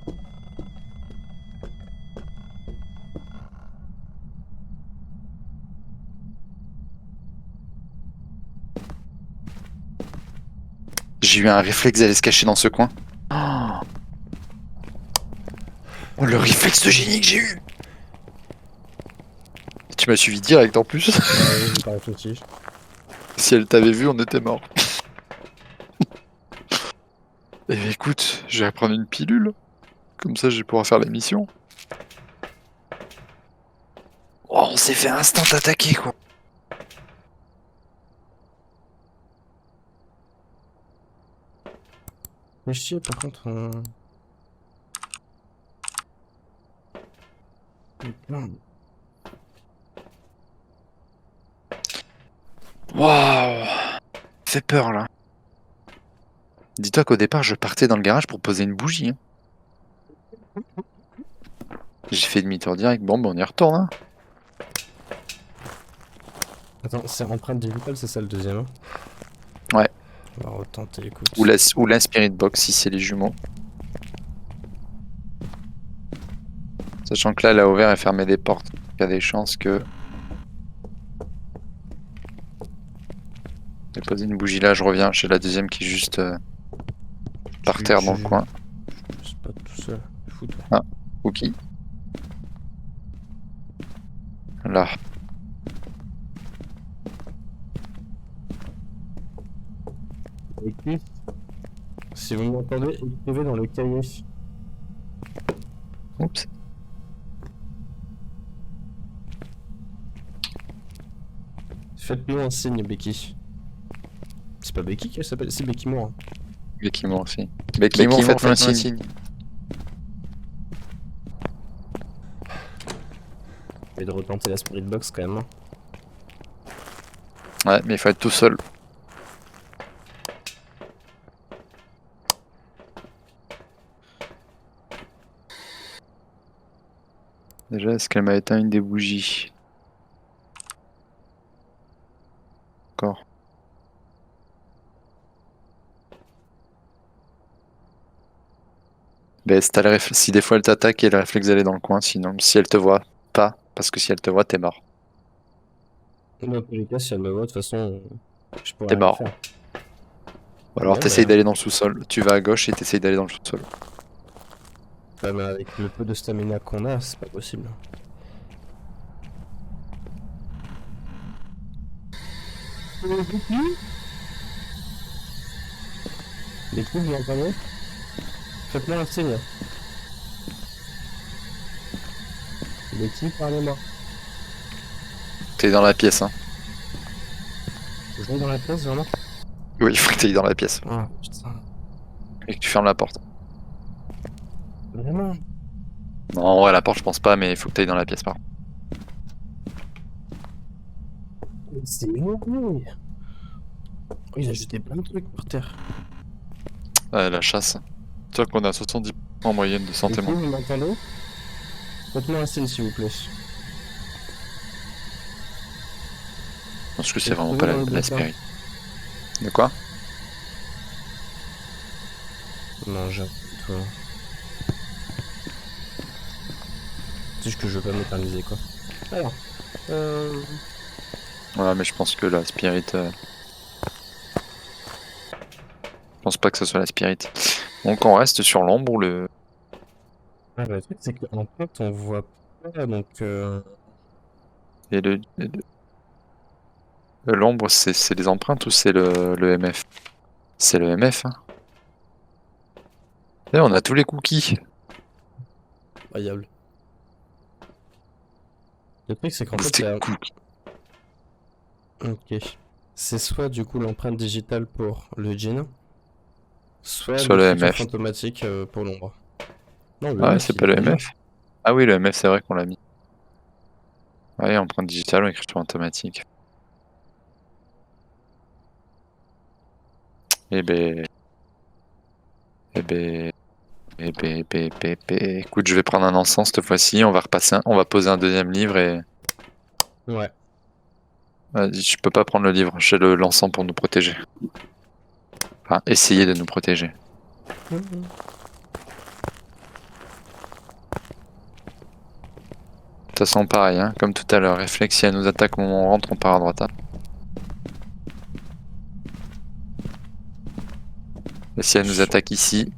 J'ai eu un réflexe d'aller se cacher dans ce coin. Oh, le réflexe de génie que j'ai eu! Tu m'as suivi direct en plus. Ouais, j'ai pas réfléchi. Si elle t'avait vu, on était mort. Eh bien, écoute, je vais prendre une pilule. Comme ça, je vais pouvoir faire la mission. Oh, on s'est fait instant attaquer, quoi. Mais chier, par contre. Non. Waouh! Fait peur, là. Dis-toi qu'au départ, je partais dans le garage pour poser une bougie. Hein. J'ai fait demi-tour direct. Bon, ben, on y retourne. Hein. Attends, c'est empreinte digitale, c'est ça le deuxième, hein? Ouais. On va retenter, écoute. Ou la Spirit Box, si c'est les jumeaux. Sachant que là, elle a ouvert et fermé des portes. Il y a des chances que... J'ai posé une bougie là, je reviens. J'ai la deuxième qui est juste par terre dans le coin. C'est pas tout seul. Fous-toi. Ah, Cookie. Là. Écrit. Si vous m'entendez, écrivez dans le cahier. Oups. Faites-nous un signe, Becky. C'est pas Becky qu'elle s'appelle, c'est Becky Moore. Becky Moore aussi. Becky Moore, faites-moi un signe. Et de retenter la Spirit Box quand même. Hein. Ouais, mais il faut être tout seul. Déjà, est-ce qu'elle m'a éteint une des bougies? Encore. Ben, si des fois elle t'attaque, elle a le réflexe d'aller dans le coin. Sinon, si elle te voit pas, parce que si elle te voit, t'es mort. Dans tous les cas, si elle me voit, de toute façon, je pourrais T'es rien mort. faire. Ou alors Ouais, t'essayes bah, d'aller dans le sous-sol. Tu vas à gauche et t'essayes d'aller dans le sous-sol. ouais, mais avec le peu de stamina qu'on a, c'est pas possible. Les coups, vous entendez? Faites-moi un signe. Il est qui, parlez-moi? T'es dans la pièce, hein. Je vais dans la pièce, vraiment? Oui, il faut que t'ailles dans la pièce. Ah, putain. Et que tu fermes la porte. Vraiment? Non, en vrai, la porte, je pense pas, mais il faut que t'ailles dans la pièce, par contre. C'est énorme. Oh, il a jeté plein de trucs par terre. La chasse. C'est sûr qu'on a 70% en moyenne de santé Du coup, mentale. vous m'entendez? Faites-moi un signe, s'il vous plaît. Parce que c'est J'ai vraiment trouvé pas dans le la bulletin. spirit. De quoi? Non, j'ai toi. C'est juste que je veux pas m'éterniser, quoi. Alors, Ouais, mais je pense que la spirit. Je pense pas que ce soit la spirit. Donc on reste sur l'ombre ou le. ah, bah, le truc, c'est qu'en fait, on voit pas, donc... Et l'ombre, c'est les empreintes ou c'est le MF? C'est le MF, hein. Et on a tous les cookies. Incroyable. Le truc, c'est qu'en Bouffe fait, tes il y a... cookies. Ok. C'est soit, du coup, l'empreinte digitale pour le djinn, soit Soit le l'écriture MF. fantomatique pour l'ombre. Non, le Ah ouais, MF, c'est il pas est le déjà. MF. Ah oui, le MF, c'est vrai qu'on l'a mis. Ouais, empreinte digitale ou écriture automatique. Eh ben. Eh ben. Écoute, je vais prendre un encens cette fois-ci. On va repasser, on va poser un deuxième livre et. Ouais. Vas-y, je peux pas prendre le livre. J'ai l'encens pour nous protéger. Enfin, essayer de nous protéger. Mhm. De toute façon, pareil, hein, comme tout à l'heure. Réflexe, si elle nous attaque au moment où on rentre, on part à droite, hein. Et si elle nous attaque ici,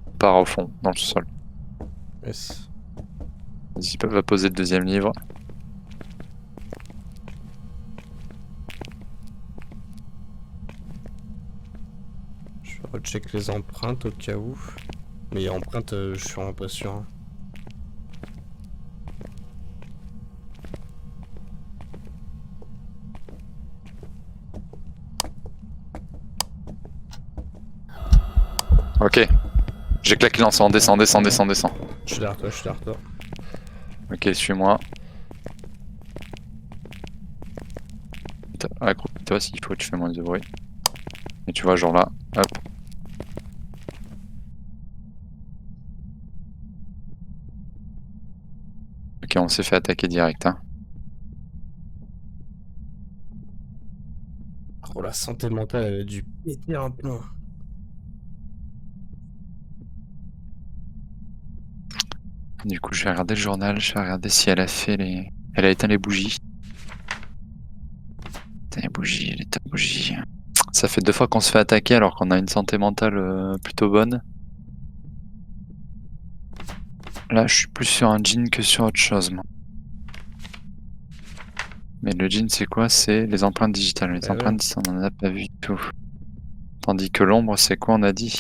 on part au fond, dans le sol. Yes. Vas-y, va poser le deuxième livre. Je recheck les empreintes au cas où. Mais empreintes, je suis vraiment pas sûr, hein. Ok. J'ai claqué l'encens. Descends, descends, descends, descends. Je suis derrière toi, je suis derrière toi. Ok, suis-moi. Accroupis-toi s'il faut, tu fais moins de bruit. Et tu vois, genre là, hop. Ok, on s'est fait attaquer direct, hein. Oh, la santé mentale, elle a dû péter un plomb. Du coup, je vais regarder le journal, je vais regarder si elle a fait les. Elle a éteint les bougies. Éteint les bougies, elle éteint les bougies. Ça fait 2 fois qu'on se fait attaquer alors qu'on a une santé mentale plutôt bonne. Là, je suis plus sur un djinn que sur autre chose, moi. Mais le djinn, c'est quoi? C'est les empreintes digitales. Les Bah ouais. empreintes, ça, on en a pas vu du tout. Tandis que l'ombre, c'est quoi, on a dit?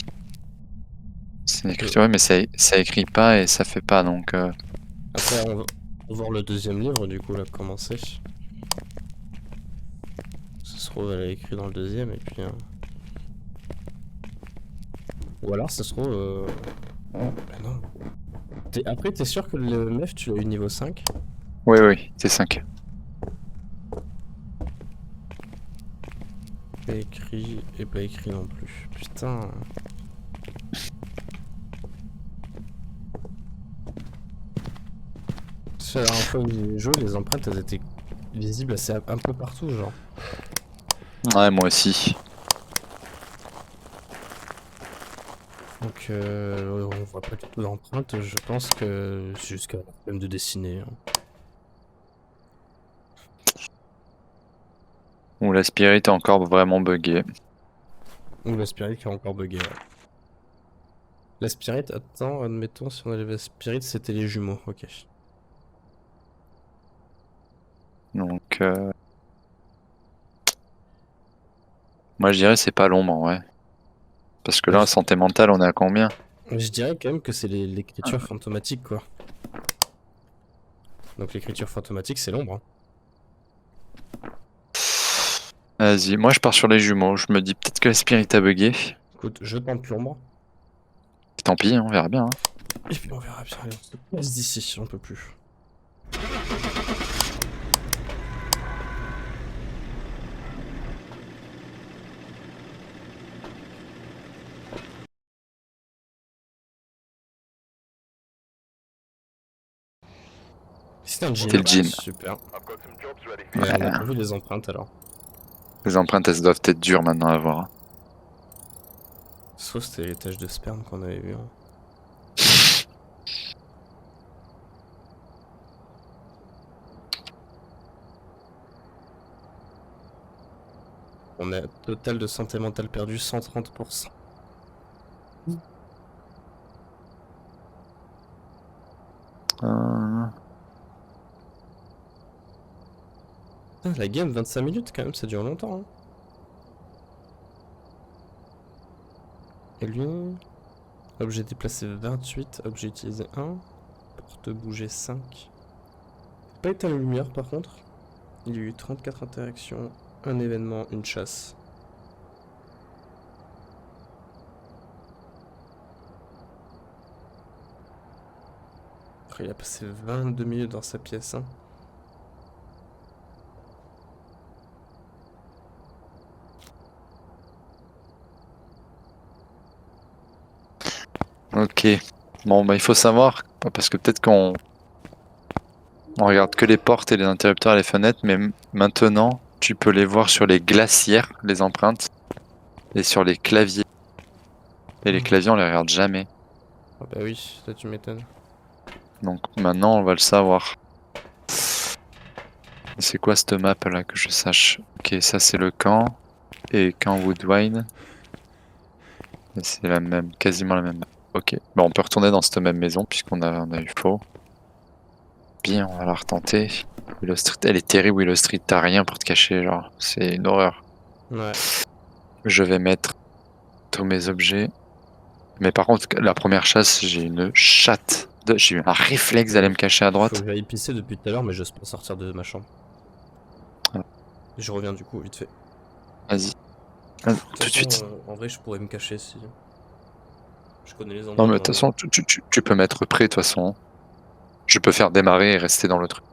C'est une écriture, ouais, mais ça écrit pas et ça fait pas, donc... Après, on va voir le deuxième livre, du coup, là, commencer. Ça se trouve, elle a écrit dans le deuxième, et puis... Ou alors, ça se trouve... Bah non. Après, t'es sûr que le meuf, tu l'as eu niveau 5? Oui, oui, c'est 5. Pas écrit, et pas écrit non plus. Putain... C'est la dernière fois que j'ai joué, les empreintes, elles étaient visibles assez un peu partout, genre. Ouais, moi aussi. Donc, on voit pas du tout d'empreintes. Je pense que c'est juste qu'elle a problème de dessiner, hein. Ou la spirit est encore vraiment buggée. Ou la spirit qui a encore bugué, ouais. La spirit, attends, admettons, si on avait la spirit, c'était les jumeaux, ok. Donc... Moi, je dirais c'est pas l'ombre, ouais. Parce que Bah, là, santé mentale, on est à combien? je dirais quand même que c'est l'écriture fantomatique, quoi. Donc l'écriture fantomatique, c'est l'ombre. Hein. Vas-y, moi je pars sur les jumeaux. Je me dis peut-être que la spirit a bugué. Écoute, je tente l'ombre. Tant pis, on verra bien. Hein. Et puis on verra bien. Allez, on se passe d'ici, on peut plus. C'était un jean. C'était le jean. Super. Mais on a pas vu les empreintes alors. Les empreintes, elles doivent être dures maintenant à voir. Sauf c'était les taches de sperme qu'on avait vues. Hein. On a total de santé mentale perdue 130%. Ah, la game 25 minutes quand même, ça dure longtemps. Hein. Et lui, objet déplacé 28, objet utilisé 1, porte bouger 5. Pas éteint la lumière par contre. Il y a eu 34 interactions, un événement, une chasse. Après, il a passé 22 minutes dans sa pièce. Hein. Ok. Bon, bah il faut savoir, parce que peut-être qu'on regarde que les portes et les interrupteurs et les fenêtres, mais maintenant, tu peux les voir sur les glacières, les empreintes, et sur les claviers. Et les claviers, on les regarde jamais. Ah bah oui, là tu m'étonnes. Donc maintenant, on va le savoir. C'est quoi cette map là que je sache? Ok, ça c'est le camp. Et camp Woodwine. Et c'est la même, quasiment la même map. Ok, bon, on peut retourner dans cette même maison puisqu'on a eu faux. Bien, on va la retenter. Willow Street, elle est terrible Willow Street, t'as rien pour te cacher, genre, c'est une horreur. Ouais. Je vais mettre tous mes objets. Mais par contre, la première chasse, j'ai une chatte. J'ai eu un réflexe d'aller me cacher à Faut droite. que j'aille pisser depuis tout à l'heure, mais j'ose pas sortir de ma chambre. Ah. Je reviens du coup, vite fait. Vas-y. Tout de suite. En vrai, je pourrais me cacher si. Je connais les endroits. Non, mais de toute façon, tu peux mettre prêt, de toute façon. Je peux faire démarrer et rester dans le truc.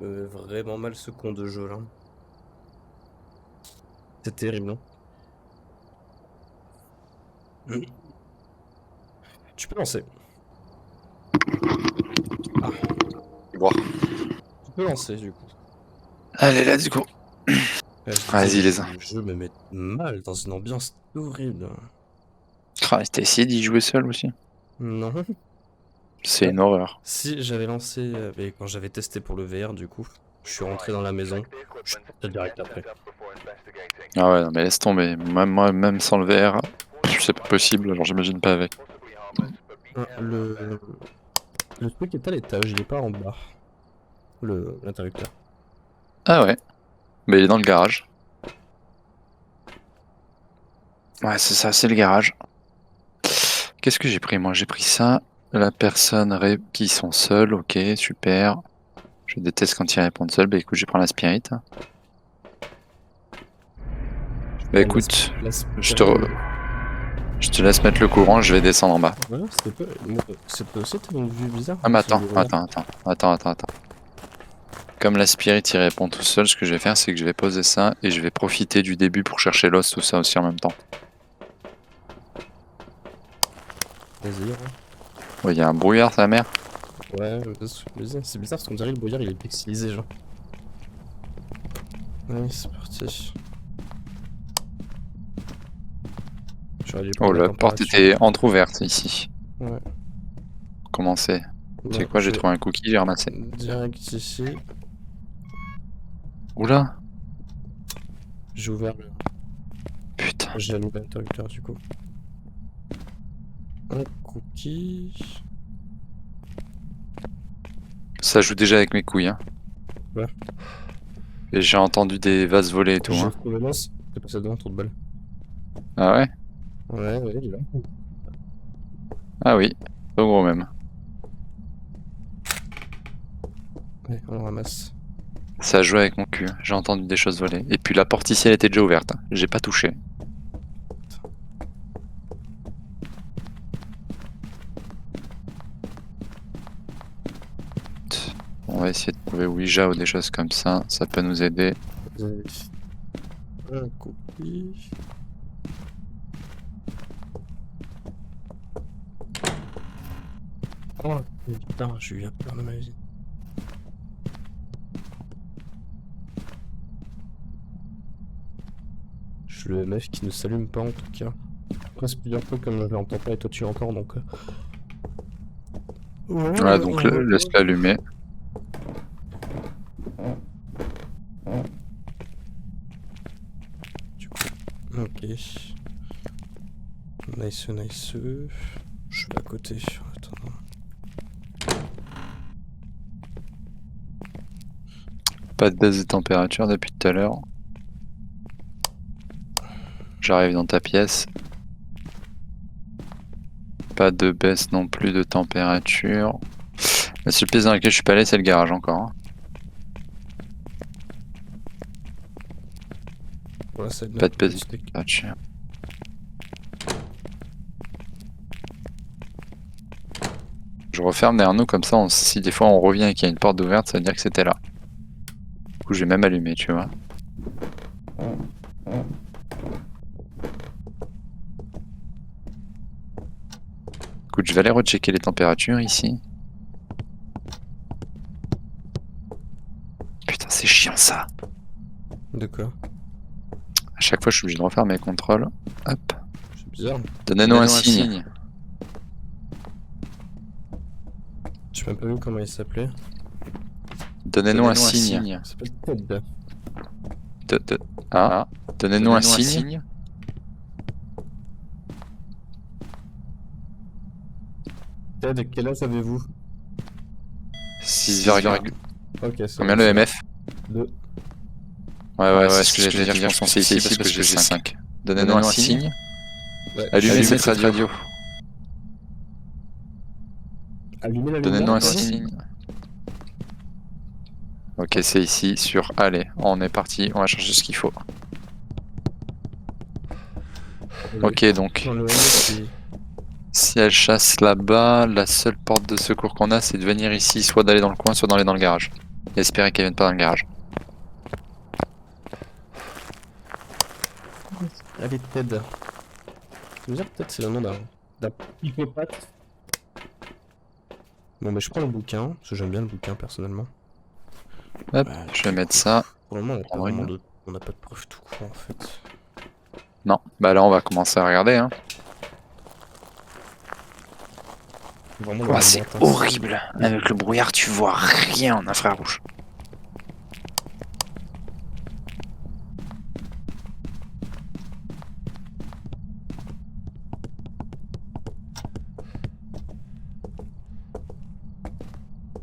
Vraiment mal ce con de jeu là. C'est terrible, non? Tu peux lancer. Ah. Wow. Tu peux lancer du coup. Allez, let's go. Vas-y, les uns. Le jeu me met mal dans une ambiance horrible. T'as essayé d'y jouer seul aussi? Non. C'est une horreur. Si j'avais lancé, mais quand j'avais testé pour le VR, du coup, je suis rentré dans la maison. Je suis parti direct après. Ah ouais, non, mais laisse tomber. Moi, même sans le VR, c'est pas possible, alors j'imagine pas avec. Le truc est à l'étage, il est pas en bas. L'interrupteur. Ah ouais. Mais il est dans le garage. Ouais, c'est ça, c'est le garage. Qu'est-ce que j'ai pris moi? J'ai pris ça. La personne qui sont seuls, ok, super. Je déteste quand ils répondent seuls. Bah écoute, je prends la spirit. Bah écoute, je te Je te laisse mettre le courant, je vais descendre en bas. Ouais, c'est pas aussi t'as une vue bizarre. Ah mais C'est du brouillard. attends. Comme la spirit il répond tout seul, ce que je vais faire c'est que je vais poser ça et je vais profiter du début pour chercher l'os, tout ça aussi en même temps. Vas-y, ouais. Ouais, y a un brouillard sa mère. Ouais, c'est bizarre parce qu'on dirait le brouillard il est pixelisé, genre. Ouais, c'est parti. J'aurais dû Oh prendre la la porte température. était entrouverte ici. Ouais. Comment c'est? Tu sais Bon, quoi, j'ai je trouvé un cookie, j'ai ramassé. vais direct ici. Oula, J'ai ouvert le. putain. J'ai allumé l'interrupteur du coup. Un cookie. Ça joue déjà avec mes couilles, hein. Ouais. Et j'ai entendu des vases voler et tout, J'ai hein. trouvé l'os. T'es passé devant, tour de balle. Ah ouais? Ouais, il est là. Ah oui, pas gros même. Ouais, on le ramasse. Ça joue avec mon cul, j'ai entendu des choses voler. Et puis la porte ici elle était déjà ouverte, hein. J'ai pas touché. On va essayer de trouver Ouija ou des choses comme ça peut nous aider. Un cookie. Oh putain, j'ai eu peur de ma vie. Je suis le MF qui ne s'allume pas en tout cas. Après c'est plusieurs fois comme je l'entends pas et toi tu l'entends donc. Ouais, donc laisse-le allumer. Du coup, ok. Nice. Je suis à côté. Attends. Pas de baisse de température depuis tout à l'heure. J'arrive dans ta pièce. Pas de baisse non plus de température. La seule pièce dans laquelle je suis pas allé, c'est le garage encore, hein. Ouais, c'est Pas de baisse de température. Je referme derrière nous comme ça, si des fois on revient et qu'il y a une porte ouverte, ça veut dire que c'était là. Du coup, je vais même allumer, tu vois. Écoute, je vais aller rechecker les températures ici. Putain, c'est chiant ça. De quoi? À chaque fois, je suis obligé de refaire mes contrôles. Hop. C'est bizarre. Donnez-nous un signe. J'ai même pas vu comment il s'appelait. Donnez-nous un signe. Il s'appelle Ted. Ah, donnez-nous un signe. Ted, quel âge avez-vous? 6, Ok, c'est combien bon, le ça. MF? 2. Ouais, c'est ce que j'allais dire, je pense que c'est ici parce que j'ai 5. Donnez-nous un signe. Ouais, Allumez cette radio. Allumez la Donnez-nous un lumière, pardon. signe. Ok, c'est ici sur allez, on est parti, on va chercher ce qu'il faut. Ok, donc Dans le MF, si elle chasse là-bas, la seule porte de secours qu'on a, c'est de venir ici, soit d'aller dans le coin, soit d'aller dans le garage. Et espérer qu'elle vienne pas dans le garage. elle est Ted. Je veux dire, peut-être c'est le nom d'un psychopathe. Bon, mais je prends le bouquin, parce que j'aime bien le bouquin personnellement. Hop, Ouais, je vais mettre ça. Pour le moment, Prendre une. on n'a pas de preuve tout court en fait. Non, bah là on va commencer à regarder, hein. Vraiment, Oh, c'est horrible. Avec le brouillard, tu vois rien en infrarouge.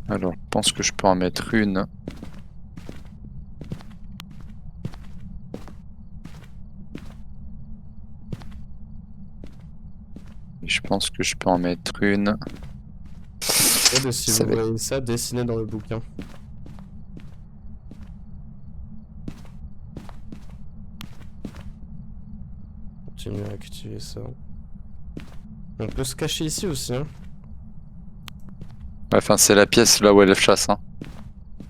Alors, je pense que je peux en mettre une. Et je pense que je peux en mettre une. Ted, si Ça vous va être- voyez ça, dessiné dans le bouquin. Continuez à activer ça. On peut se cacher ici aussi, hein. Ouais, enfin, c'est la pièce là où elle chasse. Hein.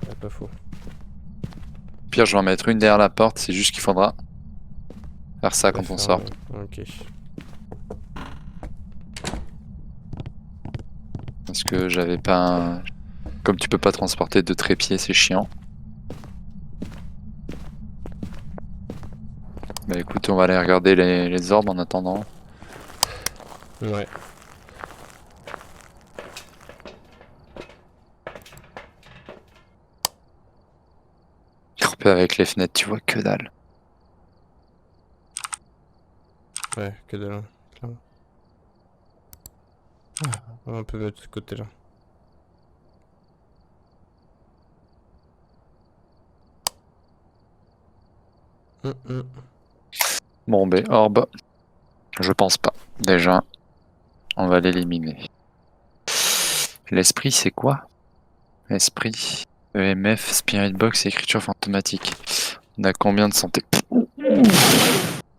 Ouais, pas faux. Au pire, je vais en mettre une derrière la porte. C'est juste qu'il faudra faire ça La quand on faire, sort. Ok. Parce que j'avais pas un... Comme tu peux pas transporter de trépied, c'est chiant. Bah écoute, on va aller regarder les ordres en attendant. Ouais. Grimper avec les fenêtres, tu vois que dalle. Ouais, que de là. Clairement. On peut mettre de ce côté-là. Hum. Bon, ben, orbe, je pense pas. Déjà, on va l'éliminer. L'esprit, c'est quoi? Esprit, EMF, Spirit Box, écriture fantomatique. On a combien de santé?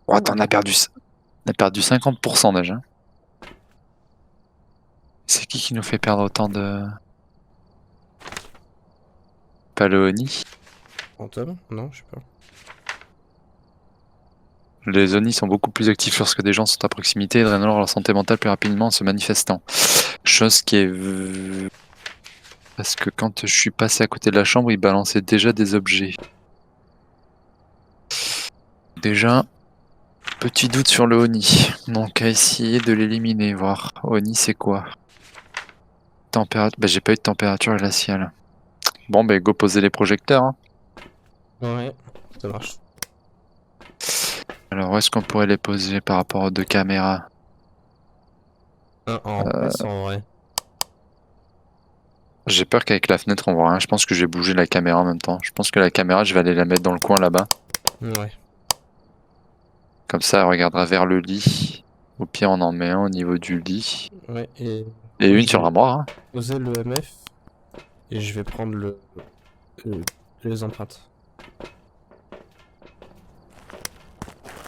Oh, t'en as perdu, on a perdu 50% déjà. C'est qui nous fait perdre autant de... Paléonie? Fantôme? Non, je sais pas. Les Oni sont beaucoup plus actifs lorsque des gens sont à proximité et drainent alors leur santé mentale plus rapidement en se manifestant. Chose qui est... Parce que quand je suis passé à côté de la chambre, ils balançaient déjà des objets. Déjà, petit doute sur le Oni. Donc à essayer de l'éliminer, voir. Oni c'est quoi? Température... Bah j'ai pas eu de température glaciale. Bon bah go poser les projecteurs. Hein. Ouais, ça marche. Alors où est-ce qu'on pourrait les poser par rapport aux deux caméras? Un en face, en vrai. J'ai peur qu'avec la fenêtre on voit rien. Je pense que j'ai bougé la caméra en même temps. Je pense que la caméra je vais aller la mettre dans le coin là-bas. Ouais. Comme ça elle regardera vers le lit. Au pire on en met un au niveau du lit. Ouais, et Et moi une je sur vais l'armoire. Hein. poser le MF et je vais prendre le- les empreintes.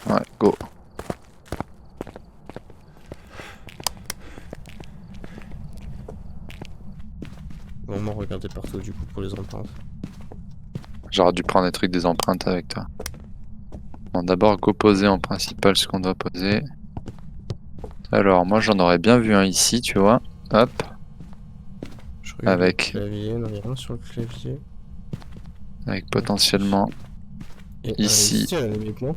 Ouais, go. Vraiment regarder partout du coup pour les empreintes. J'aurais dû prendre des trucs des empreintes avec toi. Bon, d'abord, go poser en principal ce qu'on doit poser. Alors, moi j'en aurais bien vu un ici, tu vois. Hop, Je regarde avec, le clavier, non, il n'y a rien sur le clavier. avec potentiellement Et ici. ici à la limite, non?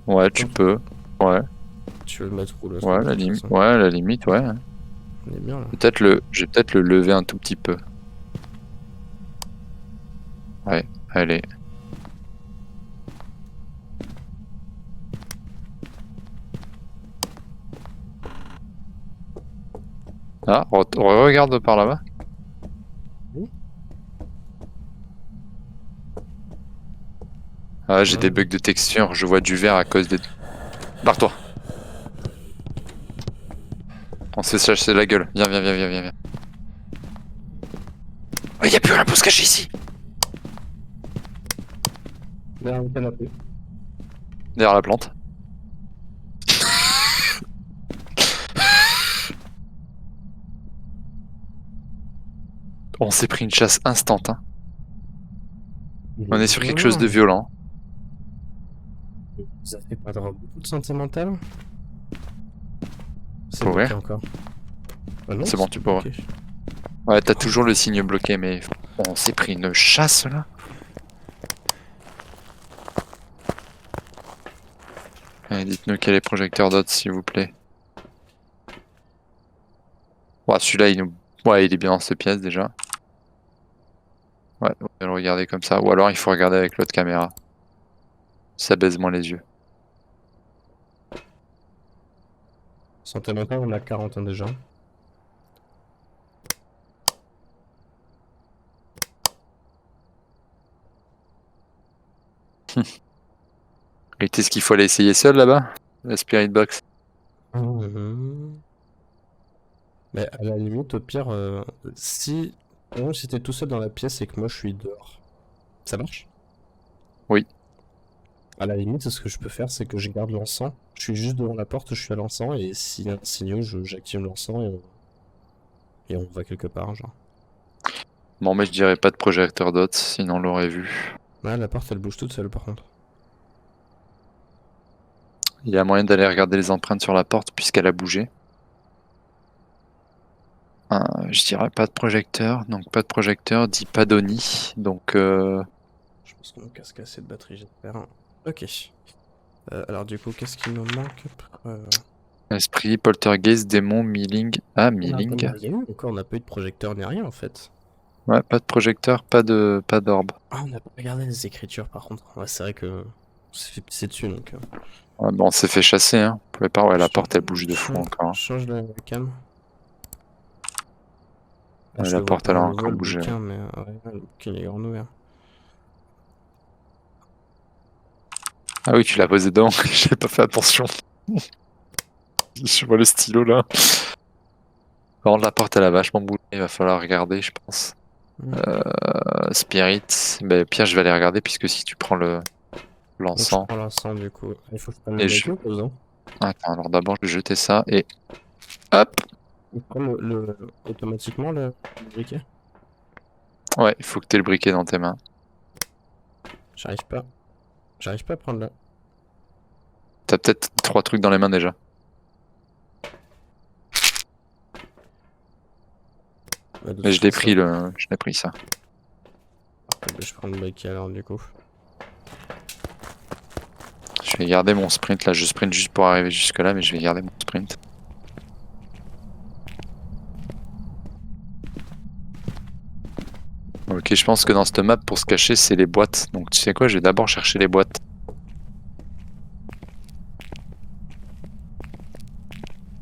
Ouais, tu peux. Ouais, Tu veux le mettre où le ouais, truc de la toute limite. façon? Ouais, la limite, ouais. On est bien là. Je vais peut-être le lever un tout petit peu. Ouais, allez. Ah, regarde par là-bas. Oui. Ah, j'ai Ouais. des bugs de texture. Je vois du vert à cause des... Barre-toi. On se fait chasser la gueule. Viens, viens, viens, viens, viens. Oh, y a plus rien pour se cacher ici. Derrière le canapé. Derrière la plante. On s'est pris une chasse instant. Hein. On est sur quelque chose de violent. Ça fait pas beaucoup de santé mentale? C'est Faut bloqué ouvrir. encore. Ah non, C'est bon, tu peux ouvrir. bloqué. Ouais, t'as toujours le signe bloqué, mais on s'est pris une chasse là. Allez, dites-nous quel est le projecteur d'autres, s'il vous plaît. Ouais, celui-là, ouais, il est bien dans cette pièce déjà. Ouais, on va le regarder comme ça. Ou alors il faut regarder avec l'autre caméra. Ça baise moins les yeux. Santé mentale, on a 41 déjà. Et est-ce qu'il faut aller essayer seul là-bas? La Spirit Box. Mais à la limite, au pire, si... Par exemple, si t'es tout seul dans la pièce et que moi je suis dehors, ça marche? Oui. À la limite, ce que je peux faire, c'est que je garde l'encens. Je suis juste devant la porte, je suis à l'encens, et s'il y a un signaux, j'active l'encens et on va quelque part, genre. Bon, mais je dirais pas de projecteur dots, sinon on l'aurait vu. Ouais, la porte, elle bouge toute seule, par contre. Il y a moyen d'aller regarder les empreintes sur la porte puisqu'elle a bougé. Je dirais pas de projecteur, donc pas de projecteur dit pas d'Oni, donc Je pense que mon casque a assez de batterie, j'espère. Ok. Alors, du coup, qu'est-ce qui nous manque? esprit, poltergeist, démon, milling. Ah, On n'a milling. rien eu encore, on n'a pas eu de projecteur ni rien, en fait. Ouais, pas de projecteur, pas d'orbe. Ah, on n'a pas regardé les écritures, par contre. Ouais, c'est vrai que on s'est fait pisser dessus, donc... Ouais, bon, on s'est fait chasser, hein. Vous pouvez pas, ouais, la porte elle bouge de fou Change- encore, hein. Change la cam. Ah, Ouais, je la le vois porte pas, elle a on le voit encore le bougé. bouquin, mais ouais, le bouquin il est grand ouvert. Ah oui, tu l'as posé dedans, j'ai pas fait attention. Je vois le stylo là. Par contre, la porte elle a vachement bougé, il va falloir regarder, je pense. Hmm. Spirit, ben, Pierre, je vais aller regarder puisque si tu prends Donc je l'encens. prends l'encens du coup. Il faut que je prenne le Et je. briquet ou non? Attends, alors d'abord je vais jeter ça et hop! Il prend automatiquement le briquet? Ouais, il faut que tu aies le briquet dans tes mains. J'arrive pas. J'arrive pas à prendre là. T'as peut-être 3 trucs dans les mains déjà. Bah, de Mais toute je l'ai façon, pris je l'ai pris ça. je prends le briquet alors du coup. Je vais garder mon sprint là, je sprint juste pour arriver jusque là, mais je vais garder mon sprint. Ok, je pense que dans cette map, pour se cacher, c'est les boîtes. Donc tu sais quoi, je vais d'abord chercher les boîtes.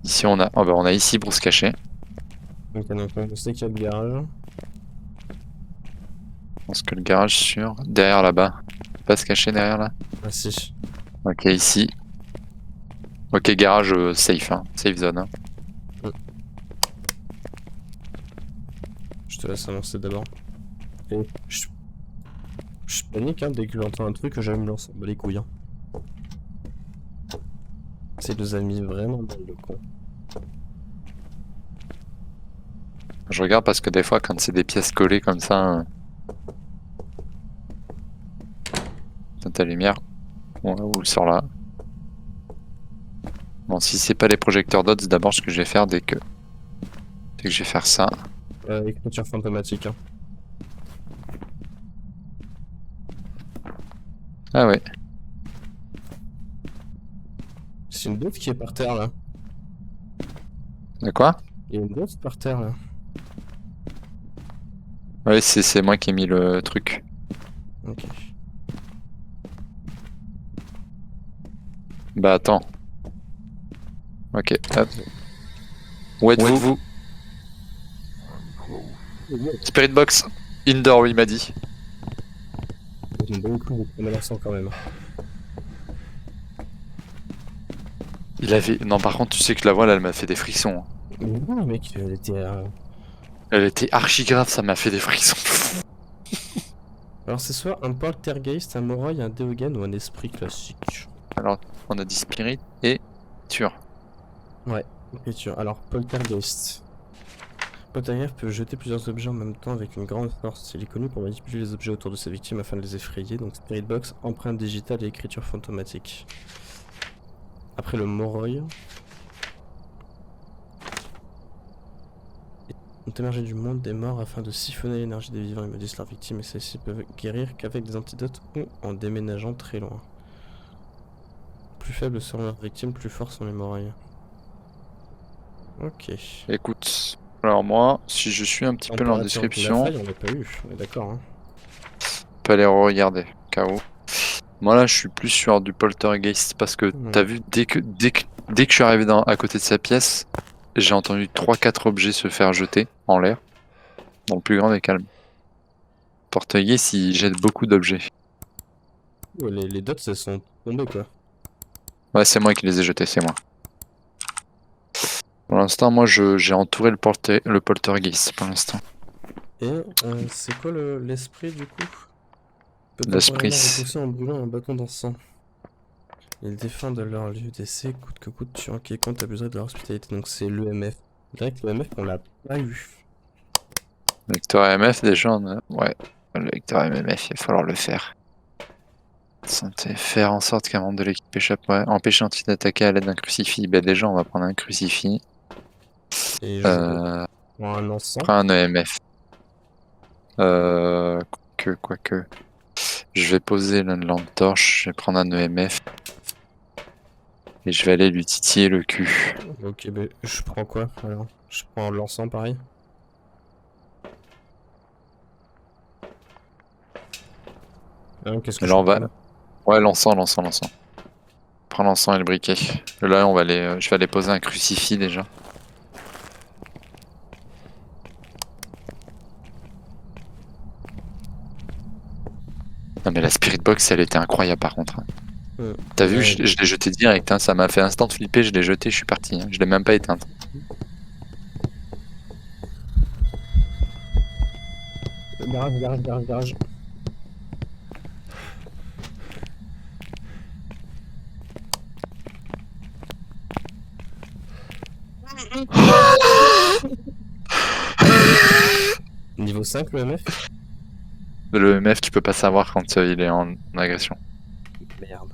Ici, oh, bah, on a ici pour se cacher. Donc on sait qu'il y a le garage. Je pense que le garage sur... Derrière là-bas. Pas se cacher derrière là. Ah si. Ok, ici. Ok, garage safe, hein. Safe zone. Hein. Je te laisse annoncer d'abord. Et je panique hein, dès que j'entends un truc, j'allume l'encens. Bah les couilles. Hein. Ces deux amis vraiment dans le con. Je regarde parce que des fois, quand c'est des pièces collées comme ça... ta lumière. Ouais, ou sort là. Bon, si c'est pas les projecteurs dots, d'abord ce que je vais faire dès que je vais faire ça. Écriture fantomatique. Hein. Ah ouais. C'est une dot qui est par terre là. De quoi? Il y a une dot par terre là. Ouais, c'est moi qui ai mis le truc. Ok. Bah attends. Ok, hop. Où êtes-vous? Spirit Box. Indoor, il m'a dit. J'aime beaucoup vous prenez l'encens quand même. Il avait... Non, par contre, tu sais que la voix, là, elle m'a fait des frissons. Mais non mec, elle était... Elle était archi grave, ça m'a fait des frissons. Alors c'est soit un poltergeist, un moroi, un déogen ou un esprit classique. Alors, on a dit Spirit et Tur. Ouais, écriture. Alors poltergeist. Poltergeist peut jeter plusieurs objets en même temps avec une grande force. Il est connu pour manipuler les objets autour de sa victime afin de les effrayer. Donc Spirit Box, empreinte digitale et écriture fantomatique. Après le moroi. Ont émergé du monde des morts afin de siphonner l'énergie des vivants et maudissent leurs victimes et celles-ci peuvent guérir qu'avec des antidotes ou en déménageant très loin. Plus faibles seront leurs victimes, plus forts sont les morailles. Ok. Écoute, alors moi, si je suis un petit peu dans la description, La faille, on l'a pas eu, on est d'accord. Hein. on peut aller regarder. KO. Moi là, je suis plus sur du poltergeist parce que t'as vu, dès que je suis arrivé à côté de sa pièce, j'ai entendu 3-4 objets se faire jeter en l'air, dans le plus grand des calmes. Poltergeist, il jette beaucoup d'objets. Ouais, les dots, elles sont tombées quoi. Ouais, c'est moi qui les ai jetés, c'est moi. Pour l'instant, moi, j'ai entouré le poltergeist pour l'instant. Et c'est quoi l'esprit du coup? Peut L'esprit. temporairement repousser en brûlant un bâton d'encens. Ils défendent leur lieu d'essai, coûte que coûte, tuant quiconque a besoin de leur hospitalité. Donc c'est l'EMF. Direct, l'EMF, on l'a pas eu. Le lecteur MF, déjà, ouais. Le lecteur MMF, il va falloir le faire. Santé. Faire en sorte qu'un membre de l'équipe échappe. Ouais. Empêcher un type d'attaquer à l'aide d'un crucifix. Ben déjà, on va prendre un crucifix. Et je prends un encens. Prends un EMF. Quoique. Je vais poser une lampe torche. Je vais prendre un EMF. Et je vais aller lui titiller le cul. Ok, bah, je prends quoi alors? Je prends l'encens pareil. Qu'est-ce que Et là, on va. prends? Ouais, l'encens. Prends l'encens et le briquet. Là, on va aller. Je vais aller poser un crucifix déjà. Non, mais la Spirit Box, elle était incroyable par contre. T'as vu, je l'ai jeté direct. Hein, ça m'a fait instant flipper. Je l'ai jeté, je suis parti. Hein, je l'ai même pas éteinte. Garage. Niveau 5 le MF? Le MF, tu peux pas savoir quand il est en agression. Merde.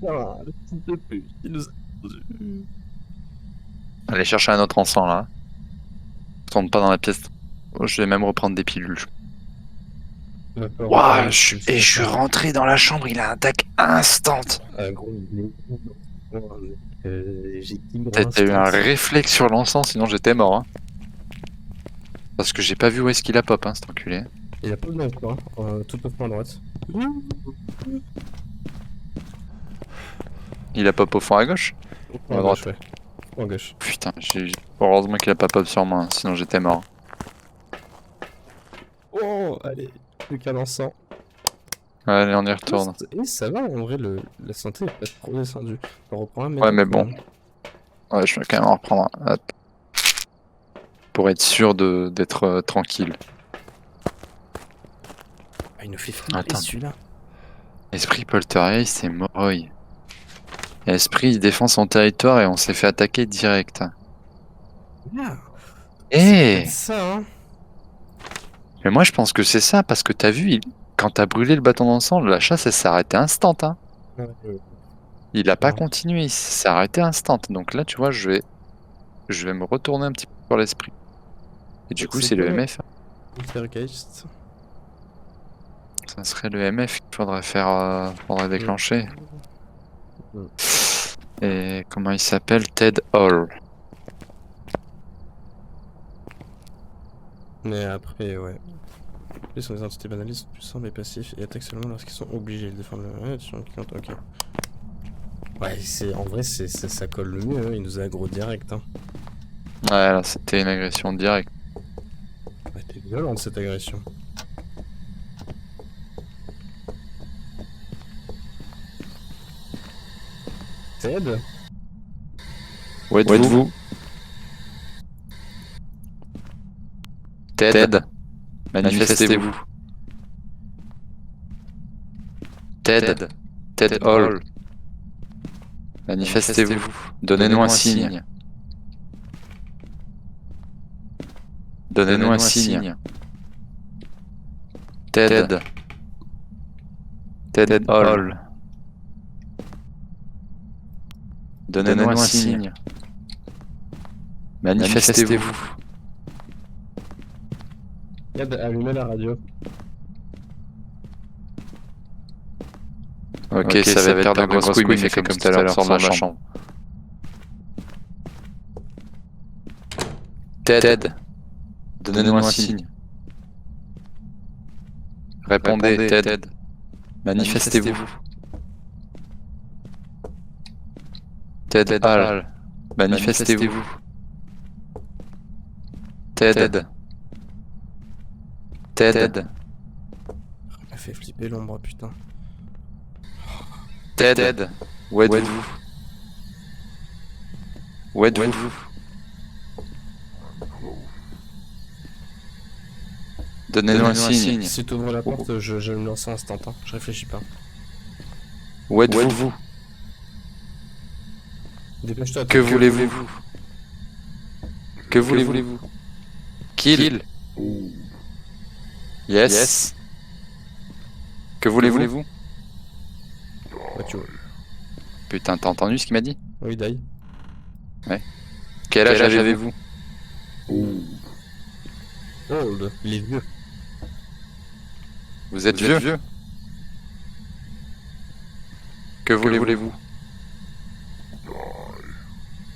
Ah, le petit de pute, il nous a... Allez chercher un autre encens là. Tourne pas dans la pièce. Oh, je vais même reprendre des pilules. Waouh, je suis rentré dans la chambre, il a un attaque instant. Gros, T'as eu un réflexe sur l'encens, sinon j'étais mort. Hein. Parce que j'ai pas vu où est-ce qu'il a pop, hein, cet enculé. Il a pas de neuf, quoi. Tout au fond à droite. Il a pop au fond à gauche? Ou à droite, ouais. Ou à gauche. Putain, heureusement qu'il a pas pop sur moi, hein, sinon j'étais mort. Oh, allez, plus qu'un encens. Allez, on y retourne. Et ça va, en vrai, la santé est pas trop descendue. On reprend un Ouais, mais bon. Ouais, je vais quand même en reprendre un. Hop. Pour être sûr d'être tranquille. Ah, il nous fait flipper celui-là. Esprit Poltergeist, c'est Moroi. Esprit, il défend son territoire et on s'est fait attaquer direct. Ah, Eh ça, hein. Mais moi je pense que c'est ça, parce que t'as vu, quand t'as brûlé le bâton d'encens, la chasse elle s'est arrêtée instant. Hein. Il a pas continué, il s'est arrêté instant. Donc là tu vois, je vais me retourner un petit peu sur l'esprit. Et du coup c'est le MF. Poltergeist. Ça serait le MF qu'il faudrait déclencher. Et comment il s'appelle? Ted Hall. Mais après, ouais. Ils sont des entités banalistes, puissants mais passifs et attaquent seulement lorsqu'ils sont obligés de défendre la ok. Ouais, en vrai, ça colle le mieux, hein. Il nous a aggro direct. Hein. Ouais, là c'était une agression directe. Ouais, t'es violente cette agression. Ted? Où êtes-vous? Ted, manifestez-vous. Ted Hall, manifestez-vous. Donnez-nous un signe. Donnez-nous un signe. Ted Hall. Donnez-nous un signe. Manifestez-vous. Allumez la radio. Ok, ça va être de grosses couilles, mais fait comme tout à l'heure, sort de la chambre. Ted, donnez-nous un signe. Répondez, Ted. Manifestez-vous. Ted Hall, manifestez-vous. Ted. Il m'a fait flipper l'ombre, putain. Ted, où êtes-vous? Où êtes-vous? Donnez-nous un signe. Si tu ouvres la porte, je me lance instant, hein. Je réfléchis pas. Où êtes-vous? Dépêche-toi. Que voulez-vous? Que voulez-vous? Kill. Yes. Que voulez-vous? Bah, tu vois. Putain, t'as entendu ce qu'il m'a dit? Oui, die. Quel âge avez-vous? Old. Il est vieux. Vous êtes vieux? Que voulez-vous?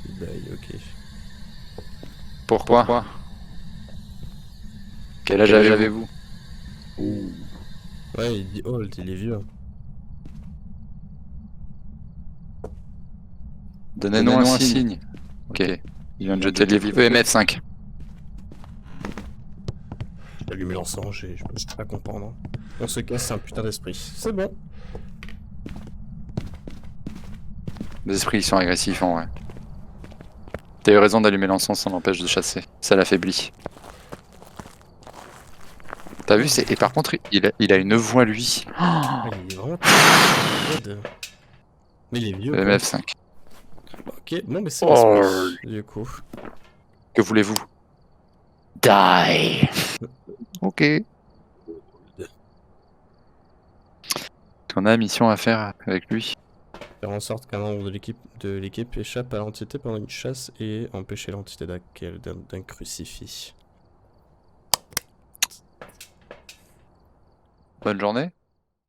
Die, ok. Pourquoi? Quel âge avez-vous? Ouais, il dit old, il est vieux. Donnez-nous un signe. Ok. Il vient de jeter le livre. EMF5. J'ai allumé l'encens, je peux pas comprendre. On se casse, c'est un putain d'esprit. C'est bon. Les esprits ils sont agressifs en vrai. T'as eu raison d'allumer l'encens, ça l'empêche de chasser. Ça l'affaiblit. T'as vu, et par contre, il a une voix lui. Ah, il est vraiment dead. Mais il est vieux. Quoi. EMF5. Ok, bon, mais c'est l'esprit, du coup. Que voulez-vous? Die. Ok. On a mission à faire avec lui. Faire en sorte qu'un membre de l'équipe échappe à l'entité pendant une chasse et empêcher l'entité d'un crucifix. Bonne journée.